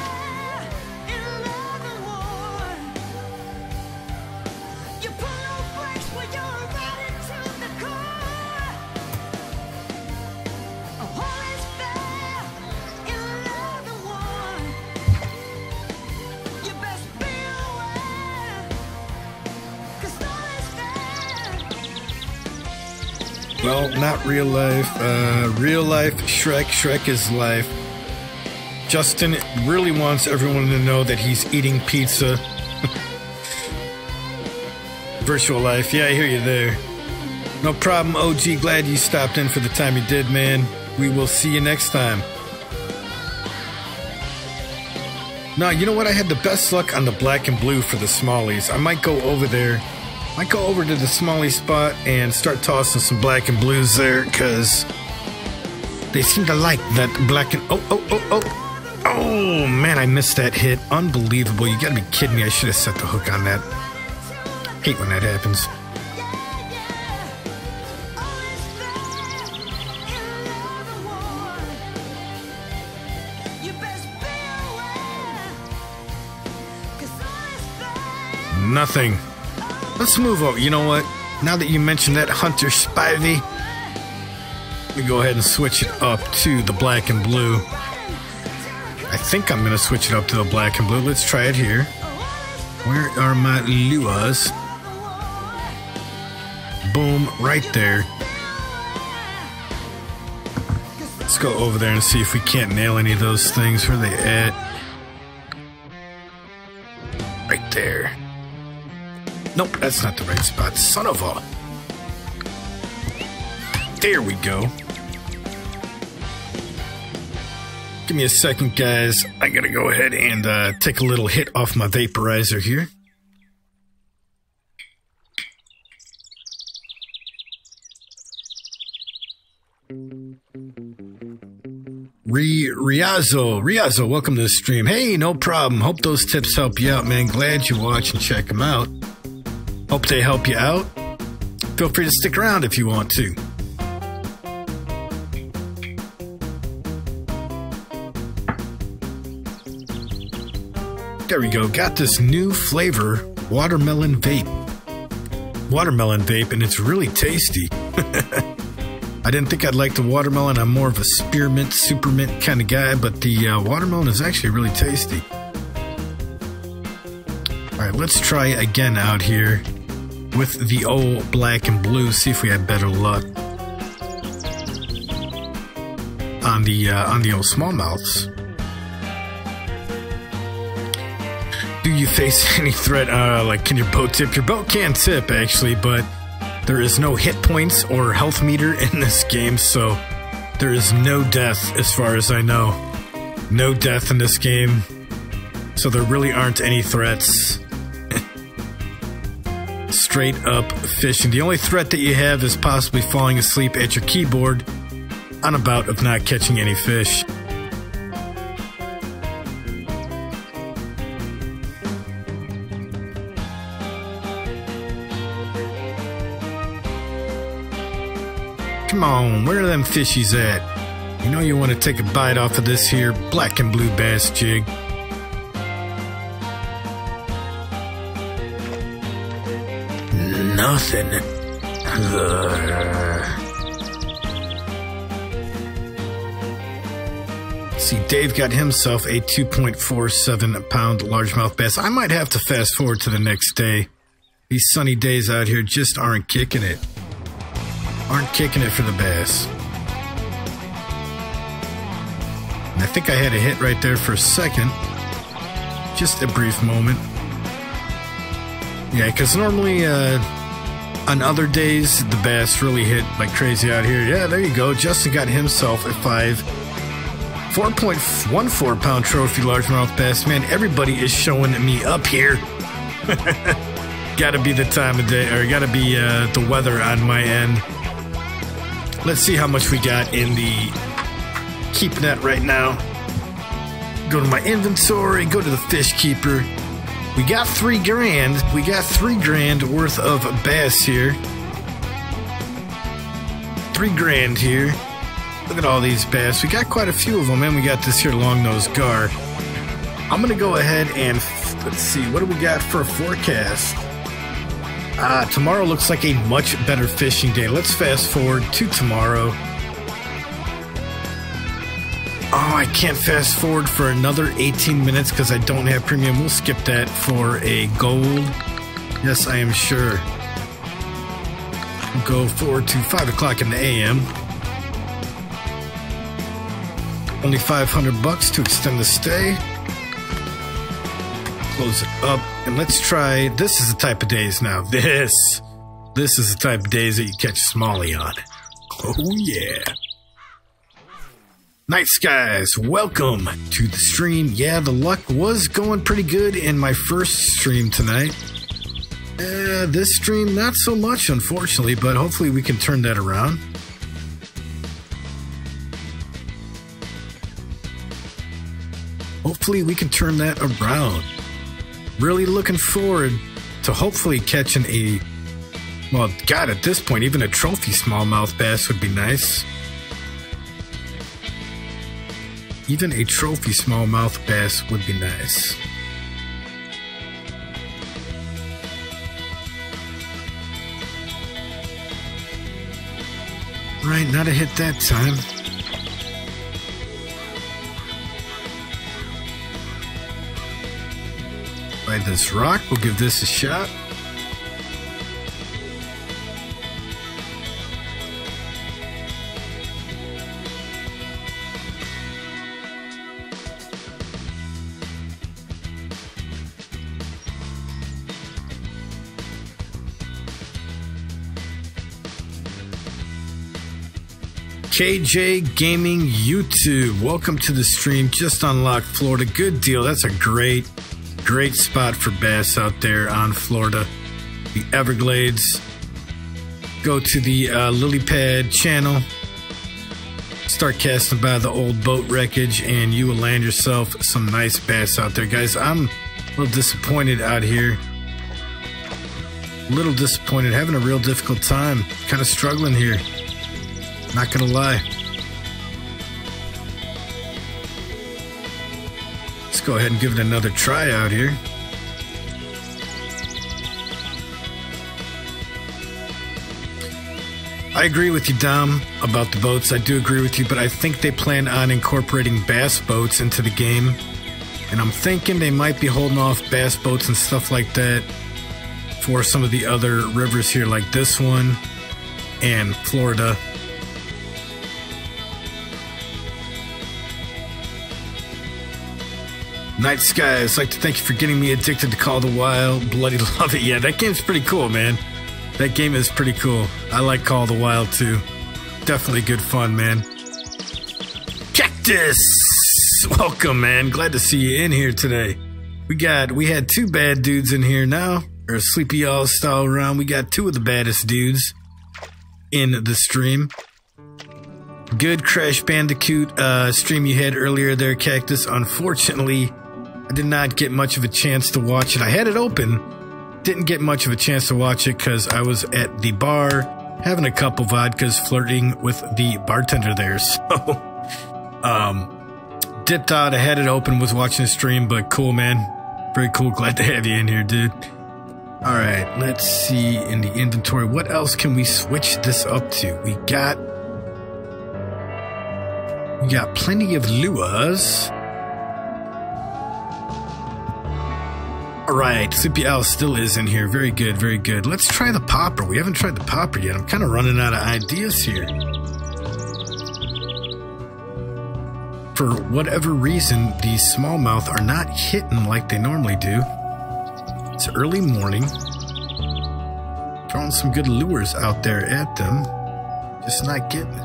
Well, not real life. Real life Shrek. Shrek is life. Justin really wants everyone to know that he's eating pizza. Virtual life. Yeah, I hear you there. No problem, OG. Glad you stopped in for the time you did, man. We will see you next time. Now, you know what? I had the best luck on the black and blue for the smallies. I might go over there. Might go over to the smallie spot and start tossing some black and blues there, because they seem to like that black and... Oh, man, I missed that hit. Unbelievable. You gotta be kidding me. I should have set the hook on that. Hate when that happens. Nothing. Let's move over. You know what? Now that you mentioned that Hunter Spivey, let me go ahead and switch it up to the black and blue. I think I'm going to switch it up to the black and blue. Let's try it here. Where are my luas? Boom, right there. Let's go over there and see if we can't nail any of those things. Where are they at? Right there. Nope, that's not the right spot. Son of a... There we go. Give me a second, guys. I gotta go ahead and take a little hit off my vaporizer here. Riazzo, welcome to the stream. Hey, no problem. Hope those tips help you out, man. Glad you watch and check them out. Hope they help you out. Feel free to stick around if you want to. There we go. Got this new flavor, watermelon vape. Watermelon vape, and it's really tasty. I didn't think I'd like the watermelon. I'm more of a spearmint, supermint kind of guy, but the watermelon is actually really tasty. All right, let's try again out here with the old black and blue. See if we have better luck on the old smallmouths. Do you face any threat? Like, can your boat tip? Your boat can tip, actually, but there is no hit points or health meter in this game, so there is no death as far as I know. No death in this game, so there really aren't any threats. Straight up fishing. The only threat that you have is possibly falling asleep at your keyboard on a bout of not catching any fish. Come on, where are them fishies at? You know you want to take a bite off of this here black and blue bass jig. Nothing. See, Dave got himself a 2.47 pound largemouth bass. I might have to fast forward to the next day. These sunny days out here just aren't kicking it. Aren't kicking it for the bass. And I think I had a hit right there for a second. Just a brief moment. Yeah, because normally on other days, the bass really hit like crazy out here. Yeah, there you go. Justin got himself a 4.14 pound trophy largemouth bass. Man, everybody is showing me up here. Gotta be the time of day, or gotta be the weather on my end. Let's see how much we got in the keep net right now. Go to my inventory, go to the fish keeper. We got $3,000. We got $3,000 worth of bass here. $3,000 here. Look at all these bass. We got quite a few of them, and we got this here long-nosed gar. I'm gonna go ahead and let's see, what do we got for a forecast? Tomorrow looks like a much better fishing day. Let's fast forward to tomorrow. Oh, I can't fast forward for another 18 minutes because I don't have premium. We'll skip that for a gold. Yes, I am sure. We'll go forward to 5 o'clock in the AM. Only $500 to extend the stay. Close it up, and let's try. This is the type of days now. This is the type of days that you catch smallie on. Oh yeah. Nice guys, welcome to the stream. Yeah, the luck was going pretty good in my first stream tonight. This stream not so much, unfortunately, but hopefully we can turn that around. Hopefully we can turn that around. Really looking forward to hopefully catching a, well, God, at this point, even a trophy smallmouth bass would be nice. Even a trophy smallmouth bass would be nice. Right, not a hit that time. By this rock, we'll give this a shot. KJ Gaming YouTube, welcome to the stream. Just unlocked Florida. Good deal. That's a great spot for bass out there on Florida. The Everglades. Go to the lily pad channel. start casting by the old boat wreckage, and you will land yourself some nice bass out there, guys. I'm a little disappointed out here. A little disappointed, having a real difficult time. Kind of struggling here. Not gonna lie. Let's go ahead and give it another try out here. I agree with you, Dom, about the boats. I do agree with you, but I think they plan on incorporating bass boats into the game. And I'm thinking they might be holding off bass boats and stuff like that for some of the other rivers here, like this one and Florida. Night Skies, I'd like to thank you for getting me addicted to Call of the Wild. Bloody love it. Yeah, that game's pretty cool, man. That game is pretty cool. I like Call of the Wild too. Definitely good fun, man. Cactus! Welcome, man. Glad to see you in here today. We had two bad dudes in here now. Or Sleepy All style around. We got two of the baddest dudes in the stream. Good Crash Bandicoot stream you had earlier there, Cactus. Unfortunately, I did not get much of a chance to watch it. I had it open. Didn't get much of a chance to watch it because I was at the bar having a couple vodkas, flirting with the bartender there. So, dipped out. I had it open, was watching the stream, but cool, man. Very cool. Glad to have you in here, dude. All right, let's see in the inventory. What else can we switch this up to? We got plenty of lures. Alright, Sleepy Owl still is in here. Very good, very good. Let's try the popper. We haven't tried the popper yet. I'm kind of running out of ideas here. For whatever reason, the smallmouth are not hitting like they normally do. It's early morning. Throwing some good lures out there at them. Just not getting it.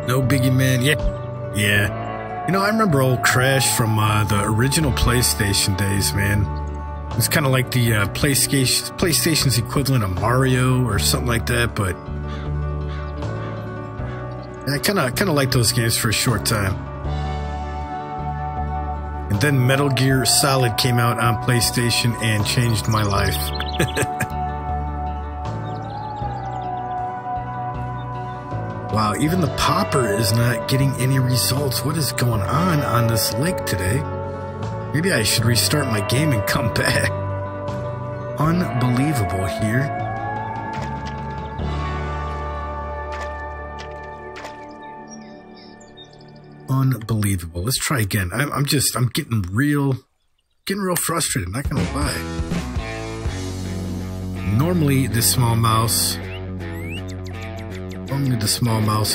No biggie, man. Yeah. You know, I remember old Crash from the original PlayStation days, man. It was kind of like the PlayStation's equivalent of Mario or something like that, but I kind of liked those games for a short time. And then Metal Gear Solid came out on PlayStation and changed my life. Wow, even the popper is not getting any results. What is going on this lake today? Maybe I should restart my game and come back. Unbelievable here. Unbelievable. Let's try again. I'm getting real frustrated, not gonna lie. Normally the smallmouths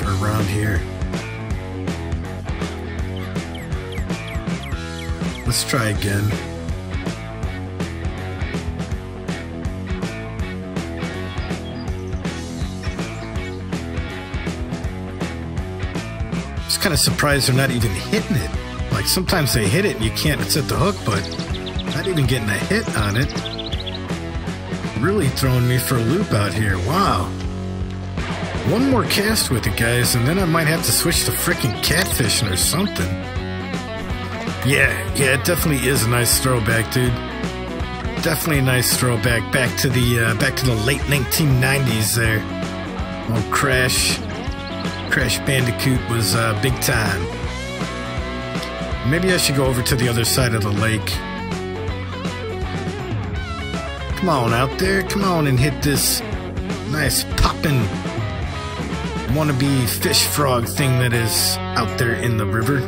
are around here. Let's try again. Just kind of surprised they're not even hitting it. Like sometimes they hit it and you can't set the hook, but not even getting a hit on it. Really throwing me for a loop out here. Wow. One more cast with it, guys, and then I might have to switch to freaking catfishing or something. Yeah, it definitely is a nice throwback, dude. Definitely a nice throwback back to the late 1990s there. Well, Crash Bandicoot was big time. Maybe I should go over to the other side of the lake. Come on out there, come on and hit this nice poppin' wannabe fish frog thing that is out there in the river.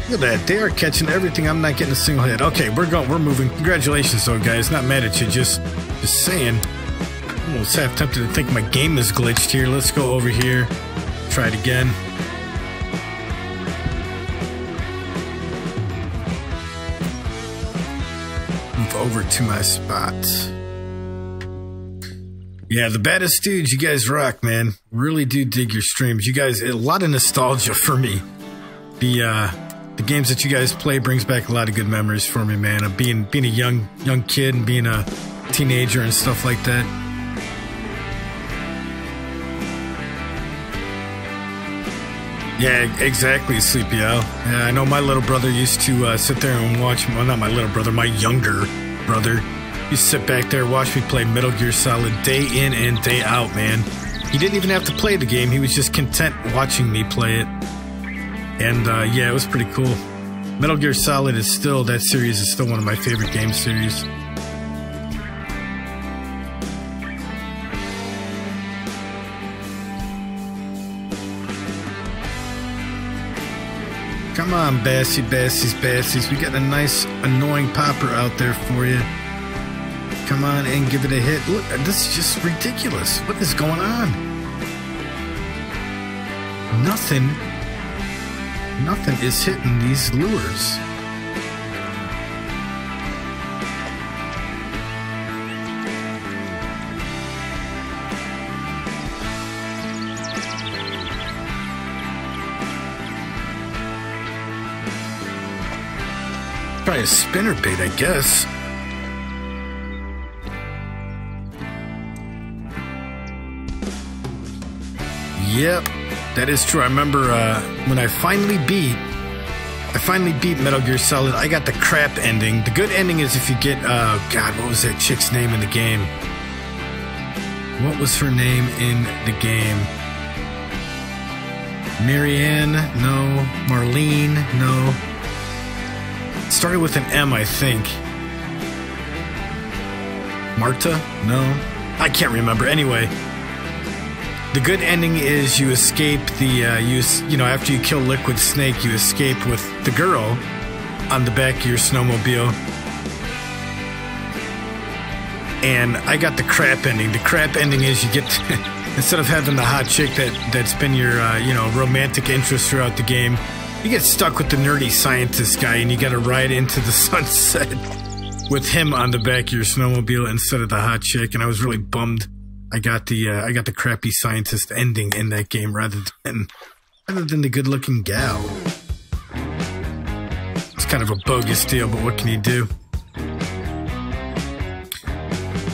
Look at that, they are catching everything. I'm not getting a single hit. Okay, we're moving. Congratulations though, guys. Not mad at you, just saying. Almost half tempted to think my game is glitched here. Let's go over here. Try it again. Move over to my spot. Yeah, the baddest dudes, you guys rock, man. Really do dig your streams. You guys, a lot of nostalgia for me. The games that you guys play brings back a lot of good memories for me, man. Of being a young kid and being a teenager and stuff like that. Yeah, exactly, Sleepy Owl. Yeah, I know my little brother used to sit there and watch, well, not my little brother, my younger brother. Used to sit back there, watch me play Metal Gear Solid day in and day out, man. He didn't even have to play the game. He was just content watching me play it. And, yeah, it was pretty cool. Metal Gear Solid is still, that series is still one of my favorite game series. Come on, Bassies. We got a nice, annoying popper out there for you. Come on and give it a hit. Look, this is just ridiculous. What is going on? Nothing is hitting these lures. Probably a spinnerbait, I guess. Yep, that is true. I remember when I finally beat Metal Gear Solid. I got the crap ending. The good ending is if you get God, what was that chick's name in the game? What was her name in the game? Marianne? No. Marlene? No. It started with an M, I think. Marta? No. I can't remember. Anyway. The good ending is you escape the, you know, after you kill Liquid Snake, you escape with the girl on the back of your snowmobile. And I got the crap ending. The crap ending is you get, instead of having the hot chick that's been your, you know, romantic interest throughout the game, you get stuck with the nerdy scientist guy and you got to ride into the sunset with him on the back of your snowmobile instead of the hot chick. And I was really bummed. I got the crappy scientist ending in that game rather than the good-looking gal. It's kind of a bogus deal, but what can you do?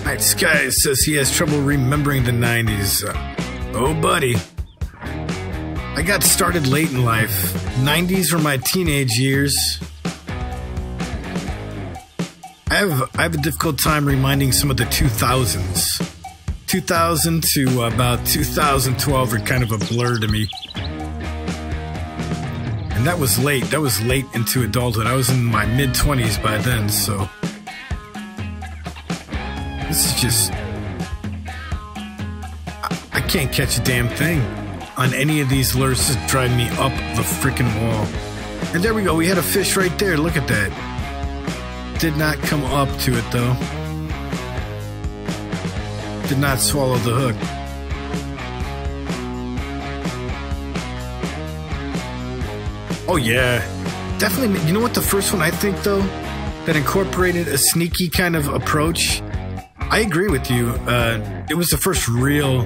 Alright, Sky says he has trouble remembering the 90s. Oh, buddy. I got started late in life. 90s were my teenage years. I have a difficult time reminding some of the 2000s. 2000 to about 2012 are kind of a blur to me. And that was late. That was late into adulthood. I was in my mid-20s by then, so... This is just... I can't catch a damn thing on any of these lures. This is driving me up the freaking wall. And there we go. We had a fish right there. Look at that. Did not come up to it, though. Did not swallow the hook. Oh yeah, definitely. You know what the first one I think though that incorporated a sneaky kind of approach? I agree with you. It was the first real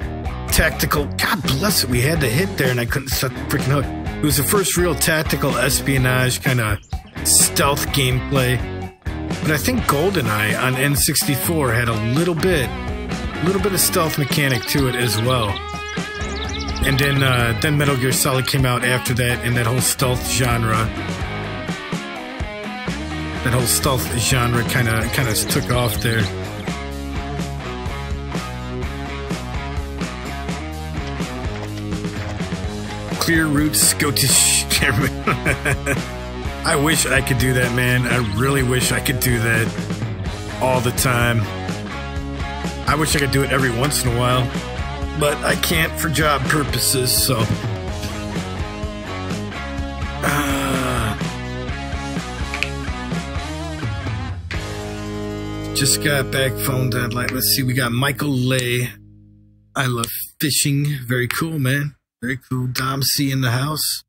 tactical. God bless it, we had the hit there and I couldn't set the freaking hook. It was the first real tactical espionage kind of stealth gameplay. But I think GoldenEye on N64 had a little bit of stealth mechanic to it as well. And then Metal Gear Solid came out after that, and that whole stealth genre kind of took off there. Clear routes, go to I wish I could do that, man. I really wish I could do that all the time. I wish I could do it every once in a while, but I can't for job purposes, so. Just got back, phone died. Like, let's see, we got Michael Lay. I love fishing. Very cool, man. Very cool. Dom C in the house.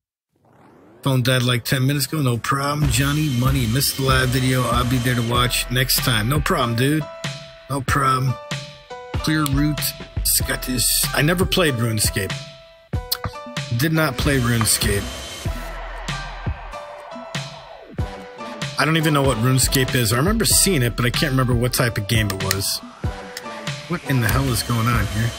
Phone died like 10 minutes ago. No problem. Johnny Money. Missed the live video. I'll be there to watch next time. No problem, dude. No problem. Clear root. Scottish. I never played RuneScape. Did not play RuneScape. I don't even know what RuneScape is. I remember seeing it, but I can't remember what type of game it was. What in the hell is going on here?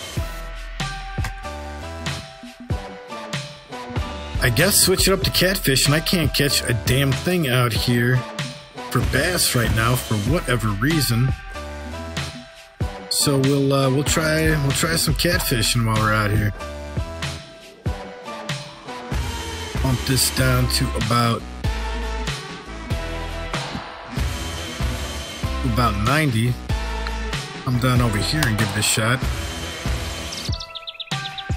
I guess switch it up to Catfish, and I can't catch a damn thing out here for bass right now for whatever reason. So we'll try some catfishing while we're out here. Bump this down to about 90. I'm down over here and give it a shot.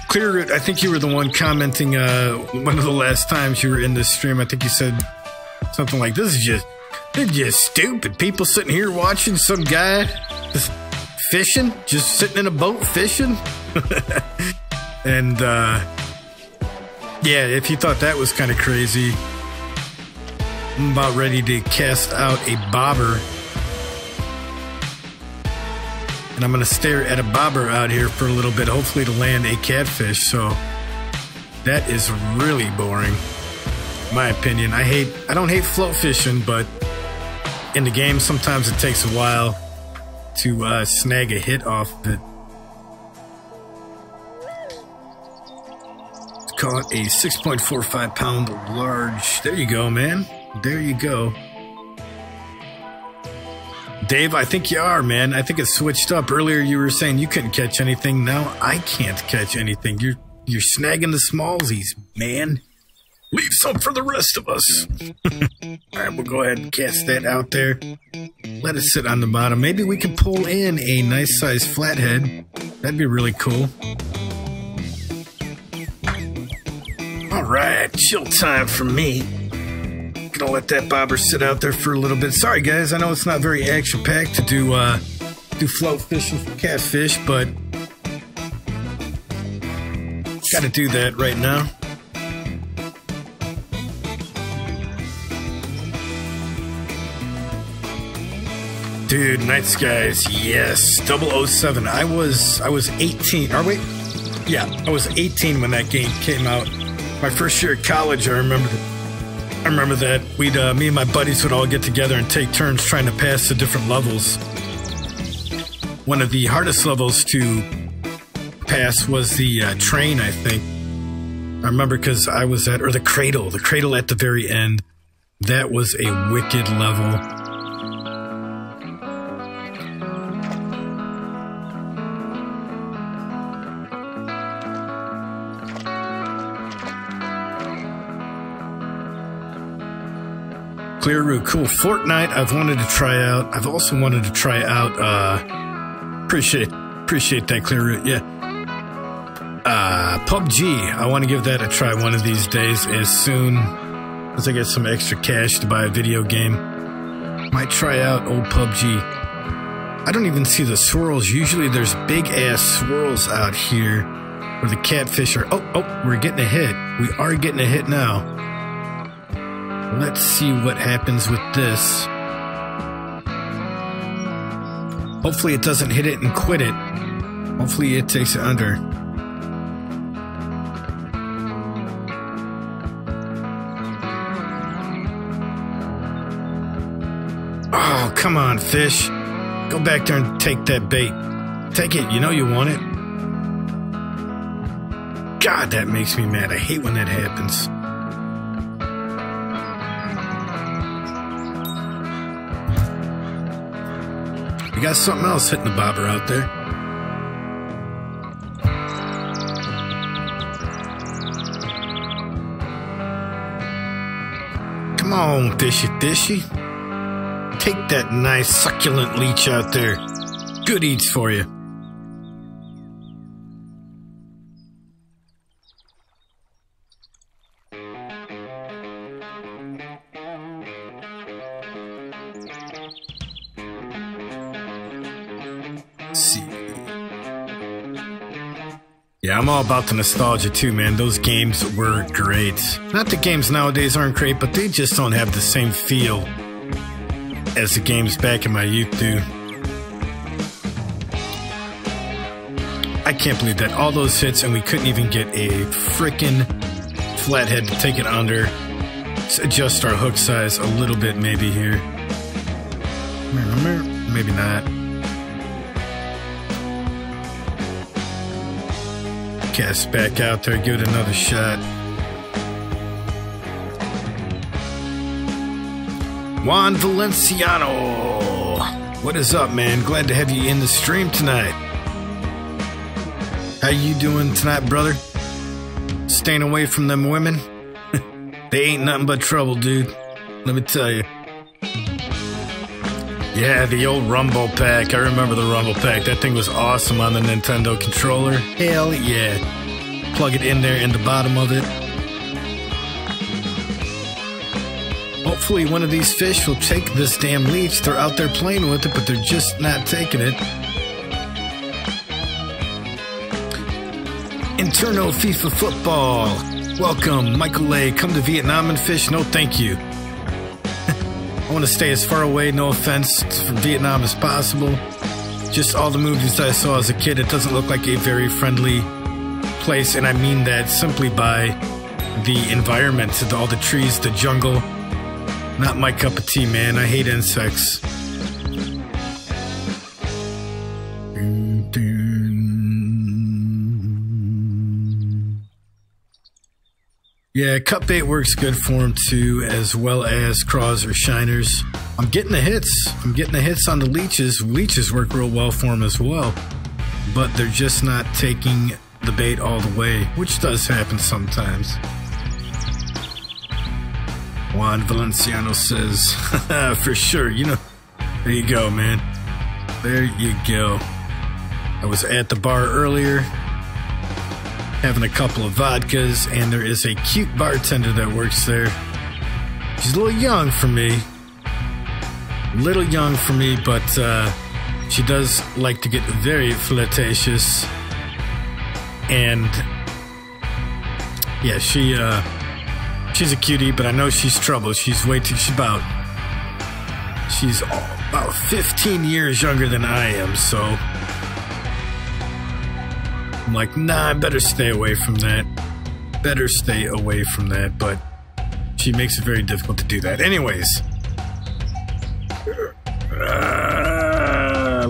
Clear it. I think you were the one commenting one of the last times you were in this stream. I think you said something like, "This is just stupid. People sitting here watching some guy just fishing, just sitting in a boat fishing." And yeah, if you thought that was kind of crazy, I'm about ready to cast out a bobber. And I'm going to stare at a bobber out here for a little bit, hopefully to land a catfish. So that is really boring, in my opinion. I don't hate float fishing, but in the game, sometimes it takes a while to snag a hit off of it. Caught a 6.45 pound large. There you go, man. There you go. Dave, I think you are, man. I think it's switched up. Earlier you were saying you couldn't catch anything. Now I can't catch anything. You're snagging the smallsies, man. Leave some for the rest of us. All right, we'll go ahead and cast that out there. Let it sit on the bottom. Maybe we can pull in a nice sized flathead. That'd be really cool. All right, chill time for me. Gonna let that bobber sit out there for a little bit. Sorry guys, I know it's not very action packed to do float fishing for catfish, but gotta do that right now. Dude, night skies, yes. 007. I was 18. Or wait, yeah, I was 18 when that game came out. My first year at college, I remember that me and my buddies would all get together and take turns trying to pass the different levels. One of the hardest levels to pass was the train, I think. I remember because I was at, or the cradle at the very end. That was a wicked level. Clear route, cool. Fortnite, I've wanted to try out. I've also wanted to try out, appreciate that, Clear route, yeah. PUBG, I want to give that a try one of these days as soon as I get some extra cash to buy a video game. Might try out old PUBG. I don't even see the swirls. Usually there's big ass swirls out here where the catfish are. Oh, we're getting a hit. We are getting a hit now. Let's see what happens with this. Hopefully it doesn't hit it and quit it. Hopefully it takes it under. Oh, come on, fish. Go back there and take that bait. Take it, you know you want it. God, that makes me mad. I hate when that happens. We got something else hitting the bobber out there. Come on, fishy. Take that nice succulent leech out there. Good eats for you. Yeah, I'm all about the nostalgia too, man. Those games were great. Not that games nowadays aren't great, but they just don't have the same feel as the games back in my youth do. I can't believe that. All those hits and we couldn't even get a frickin' flathead to take it under. Let's adjust our hook size a little bit maybe here. Maybe not. Cast back out there, give it another shot. Juan Valenciano, what is up, man? Glad to have you in the stream tonight. How you doing tonight, brother? Staying away from them women? They ain't nothing but trouble, dude. Let me tell you. Yeah, the old Rumble Pack. I remember the Rumble Pack. That thing was awesome on the Nintendo controller. Hell yeah. Plug it in there in the bottom of it. Hopefully one of these fish will take this damn leech. They're out there playing with it, but they're just not taking it. Interno FIFA football. Welcome, Michael A. Come to Vietnam and fish? No, thank you. I want to stay as far away, no offense, from Vietnam as possible. Just all the movies I saw as a kid, it doesn't look like a very friendly place, and I mean that simply by the environment, all the trees, the jungle. Not my cup of tea, man. I hate insects. Yeah, cut bait works good for them too, as well as craws or shiners. I'm getting the hits. I'm getting the hits on the leeches. Leeches work real well for them as well, but they're just not taking the bait all the way, which does happen sometimes. Juan Valenciano says, for sure, you know, there you go, man. There you go. I was at the bar earlier, having a couple of vodkas, and there is a cute bartender that works there. She's a little young for me. But she does like to get very flirtatious. And yeah, she's a cutie, but I know she's trouble. She's about 15 years younger than I am, so I'm like, nah, I better stay away from that. But she makes it very difficult to do that. Anyways,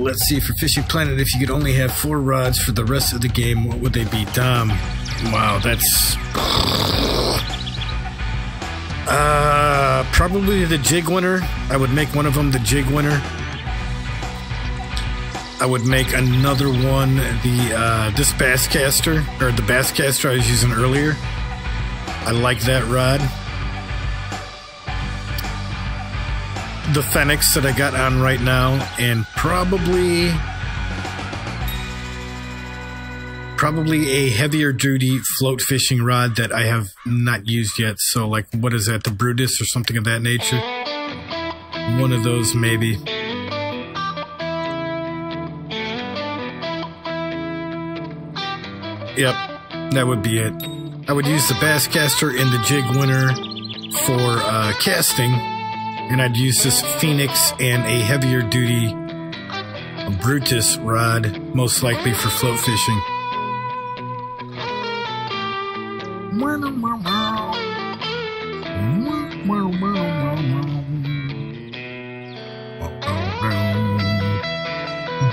let's see, for Fishing Planet, if you could only have 4 rods for the rest of the game, what would they be? Dom, wow, that's probably the jig winner. I would make one of them the jig winner. I would make another one this bass caster, or the bass caster I was using earlier. I like that rod. The Phoenix that I got on right now, and probably a heavier duty float fishing rod that I have not used yet. So like, what is that, the Brutus or something of that nature? One of those maybe. Yep, that would be it. I would use the bass caster and the jig winner for casting, and I'd use this Phoenix and a heavier duty Brutus rod, most likely for float fishing.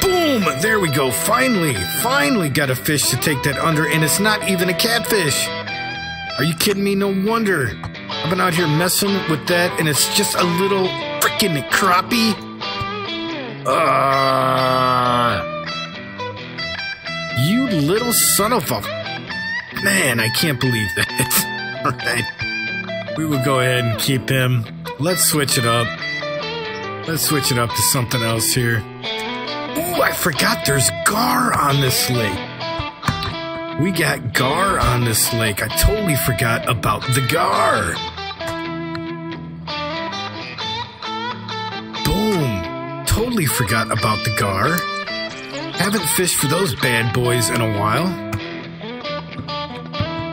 Boom! There we go. Finally got a fish to take that under, and it's not even a catfish. Are you kidding me? No wonder. I've been out here messing with that, and it's just a little freaking crappie. You little son of a... Man, I can't believe that. Alright. We will go ahead and keep him. Let's switch it up. Let's switch it up to something else here. Ooh, I forgot there's gar on this lake. We got gar on this lake. I totally forgot about the gar. Boom. Totally forgot about the gar. Haven't fished for those bad boys in a while.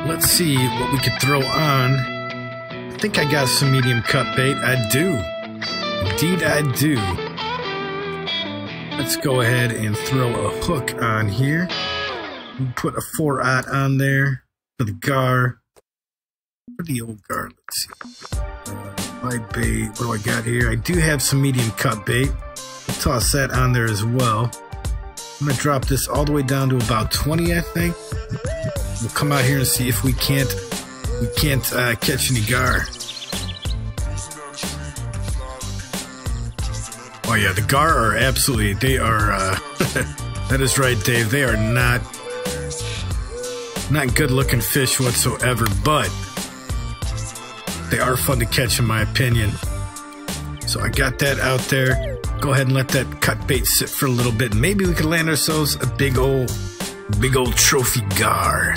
Let's see what we could throw on. I think I got some medium cut bait. I do. Indeed I do. Let's go ahead and throw a hook on here. We'll put a 4/0 on there for the gar. For the old gar, let's see. Light bait, what do I got here? I do have some medium cut bait. We'll toss that on there as well. I'm gonna drop this all the way down to about 20, I think. We'll come out here and see if we can't catch any gar. Oh yeah, the gar are absolutely, they are, that is right, Dave. They are not good looking fish whatsoever, but they are fun to catch in my opinion. So I got that out there. Go ahead and let that cut bait sit for a little bit. And maybe we could land ourselves a big old trophy gar.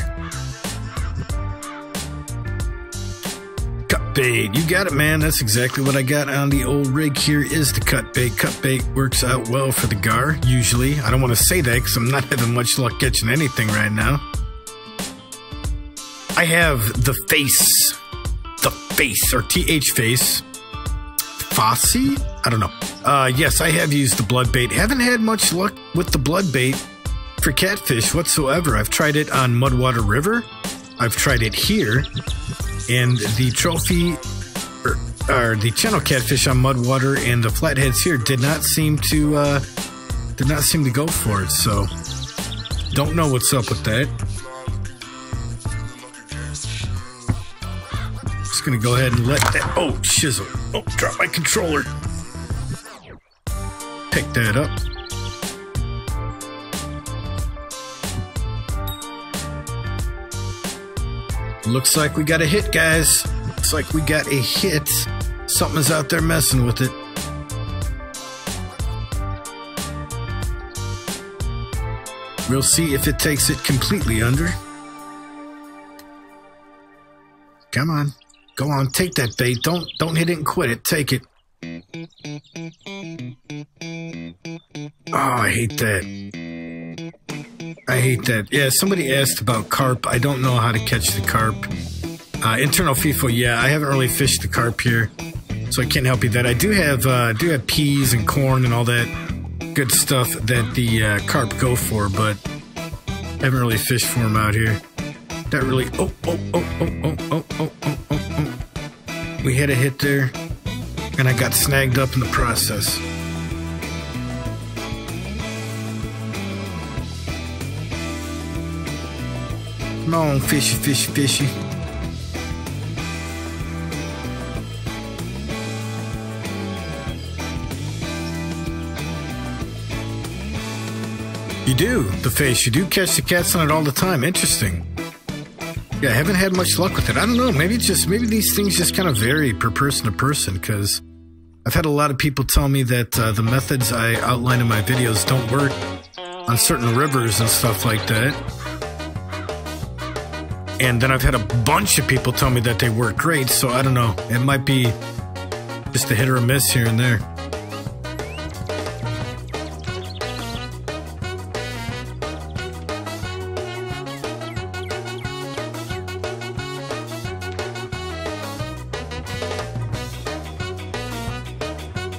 Cut bait, you got it, man. That's exactly what I got on the old rig here is the cut bait. Cut bait works out well for the gar, usually. I don't want to say that because I'm not having much luck catching anything right now. I have the face, or TH face, Fossey? I don't know. Yes, I have used the blood bait. Haven't had much luck with the blood bait for catfish whatsoever. I've tried it on Mudwater River. I've tried it here. And the trophy, or the channel catfish on Mudwater and the flatheads here did not seem to go for it. So, don't know what's up with that. Just gonna go ahead and let that, oh shizzle, oh drop my controller, pick that up. Looks like we got a hit, guys. Looks like we got a hit. Something's out there messing with it. We'll see if it takes it completely under. Come on. Go on, take that bait. Don't hit it and quit it. Take it. Oh, I hate that. I hate that. Yeah, somebody asked about carp. I don't know how to catch the carp. Internal FIFO, yeah, I haven't really fished the carp here, so I can't help you that. I do have peas and corn and all that good stuff that the carp go for, but I haven't really fished for them out here. That really, oh. We had a hit there, and I got snagged up in the process. Come on, fishy, fishy, fishy. You do, the fish. You do catch the cats on it all the time. Interesting. Yeah, I haven't had much luck with it. I don't know. Maybe these things just kind of vary per person to person, because I've had a lot of people tell me that the methods I outline in my videos don't work on certain rivers and stuff like that. And then I've had a bunch of people tell me that they work great, so I don't know. It might be just a hit or a miss here and there.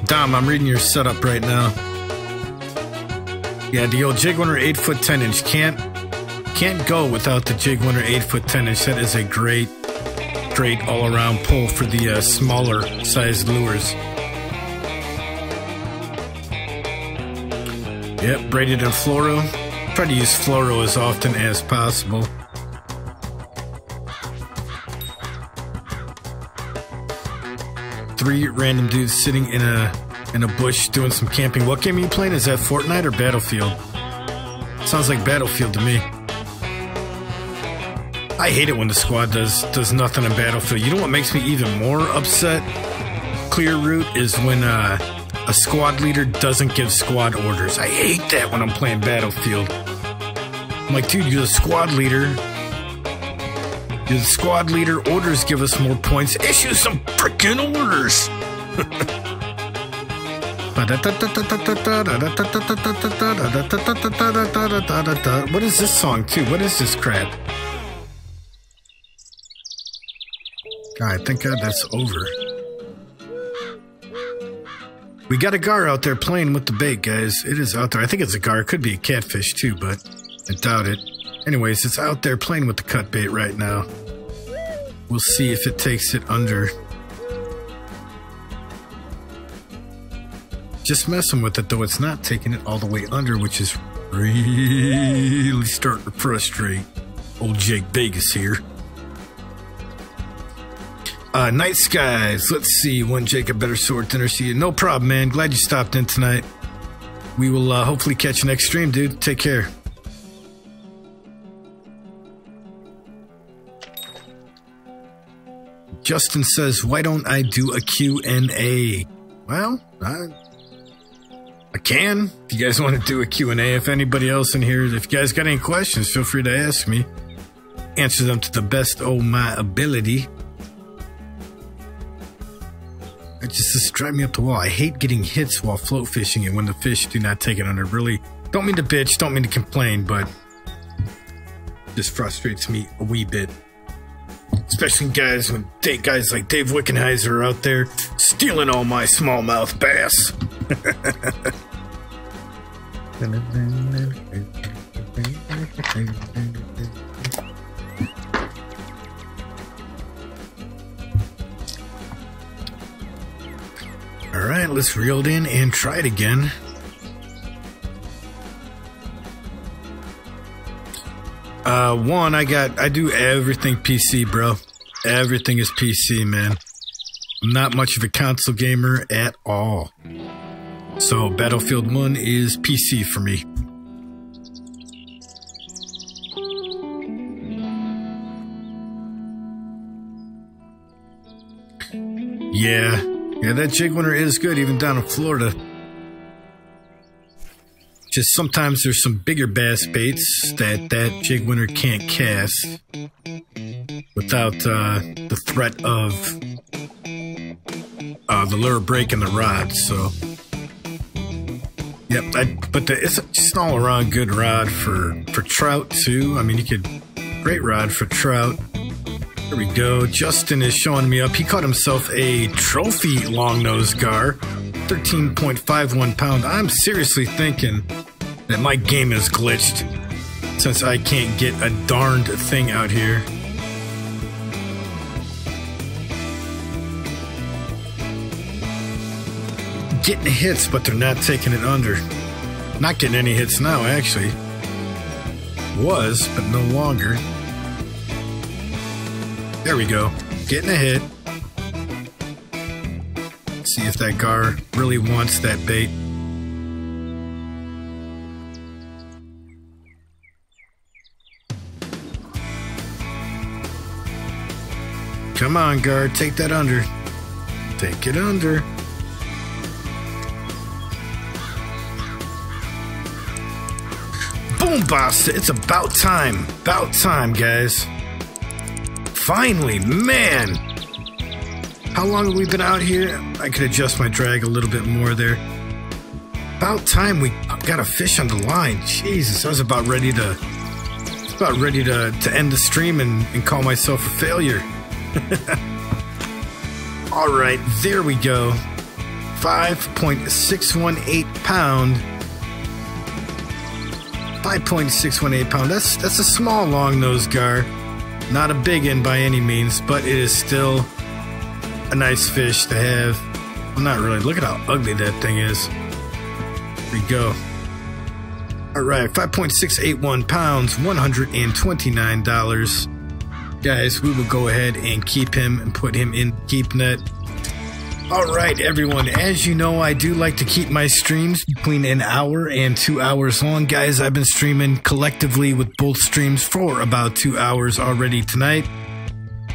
Dom, I'm reading your setup right now. Yeah, the old jig winner 8-foot 10-inch can't go without the jig winner 8-foot 10-inch. That is a great all-around pull for the smaller sized lures. Yep, braided and fluoro. Try to use fluoro as often as possible. Three random dudes sitting in a bush doing some camping. What game are you playing? Is that Fortnite or Battlefield? Sounds like Battlefield to me. I hate it when the squad does nothing in Battlefield. You know what makes me even more upset? Clear route is when a squad leader doesn't give squad orders. I hate that when I'm playing Battlefield. I'm like, dude, you're the squad leader. You're the squad leader. Orders give us more points. Issue some freaking orders. What is this song too? What is this crap? God, thank God that's over. We got a gar out there playing with the bait, guys. It is out there. I think it's a gar. It could be a catfish too, but I doubt it. Anyways, it's out there playing with the cut bait right now. We'll see if it takes it under. Just messing with it, though. It's not taking it all the way under, which is really starting to frustrate old Jake Vegas here. Night skies. Let's see. One Jake, a better sword than see you. No problem, man. Glad you stopped in tonight. We will hopefully catch you next stream, dude. Take care. Justin says, why don't I do a Q&A? Well, I can. If you guys want to do a Q&A, if anybody else in here, if you guys got any questions, feel free to ask me. Answer them to the best of my ability. It just drives me up the wall. I hate getting hits while float fishing and when the fish do not take it under. Really, don't mean to bitch, don't mean to complain, but it just frustrates me a wee bit. Especially guys when guys like Dave Wickenheiser are out there stealing all my smallmouth bass. All right, let's reel it in and try it again. I do everything PC, bro. Everything is PC, man. I'm not much of a console gamer at all. So Battlefield 1 is PC for me. Yeah, that jig winner is good even down in Florida. Just sometimes there's some bigger bass baits that jig winner can't cast without the threat of the lure breaking the rod. So, yep. It's just an all-around good rod for trout too. I mean, great rod for trout. There we go. Justin is showing me up. He caught himself a trophy longnose gar, 13.51 pound. I'm seriously thinking that my game is glitched since I can't get a darned thing out here. Getting hits, but they're not taking it under. Not getting any hits now, actually. Was, but no longer. There we go. Getting a hit. See if that gar really wants that bait. Come on, gar, take that under. Take it under. Boom, boss. It's about time. About time, guys. Finally, man. How long have we been out here? I could adjust my drag a little bit more there. About time we got a fish on the line. Jesus, I was about ready to end the stream and call myself a failure. All right, there we go. 5.618 pound. 5.618 pound. That's a small long nose gar. Not a big one by any means, but it is still a nice fish to have. Well, not really. Look at how ugly that thing is. There we go. All right, 5.681 pounds, $129. Guys, we will go ahead and keep him and put him in keep net. All right, everyone, as you know, I do like to keep my streams between an hour and 2 hours long. Guys, I've been streaming collectively with both streams for about 2 hours already tonight.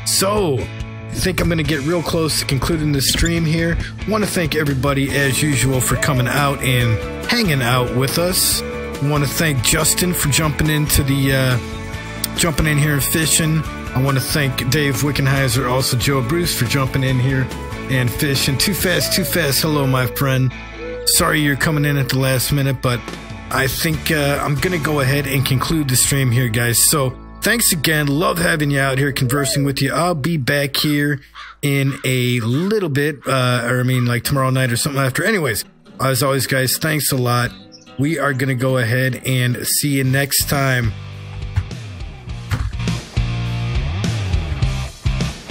So, I think I'm going to get real close to concluding this stream here. Want to thank everybody, as usual, for coming out and hanging out with us. Want to thank Justin for jumping into the jumping in here and fishing. I want to thank Dave Wickenheiser, also Joe Bruce, for jumping in here and fishing. Too fast. Hello, my friend. Sorry you're coming in at the last minute, but I think I'm going to go ahead and conclude the stream here, guys. So thanks again. Love having you out here conversing with you. I'll be back here in a little bit, like tomorrow night or something after. Anyways, as always, guys, thanks a lot. We are going to go ahead and see you next time.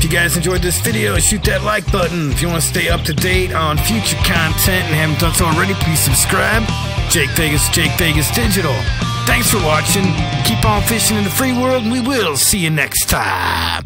you guys enjoyed this video, shoot that like button. If you want to stay up to date on future content and haven't done so already, please subscribe. Jake Vegas Digital. Thanks for watching. Keep on fishing in the free world, and we will see you next time.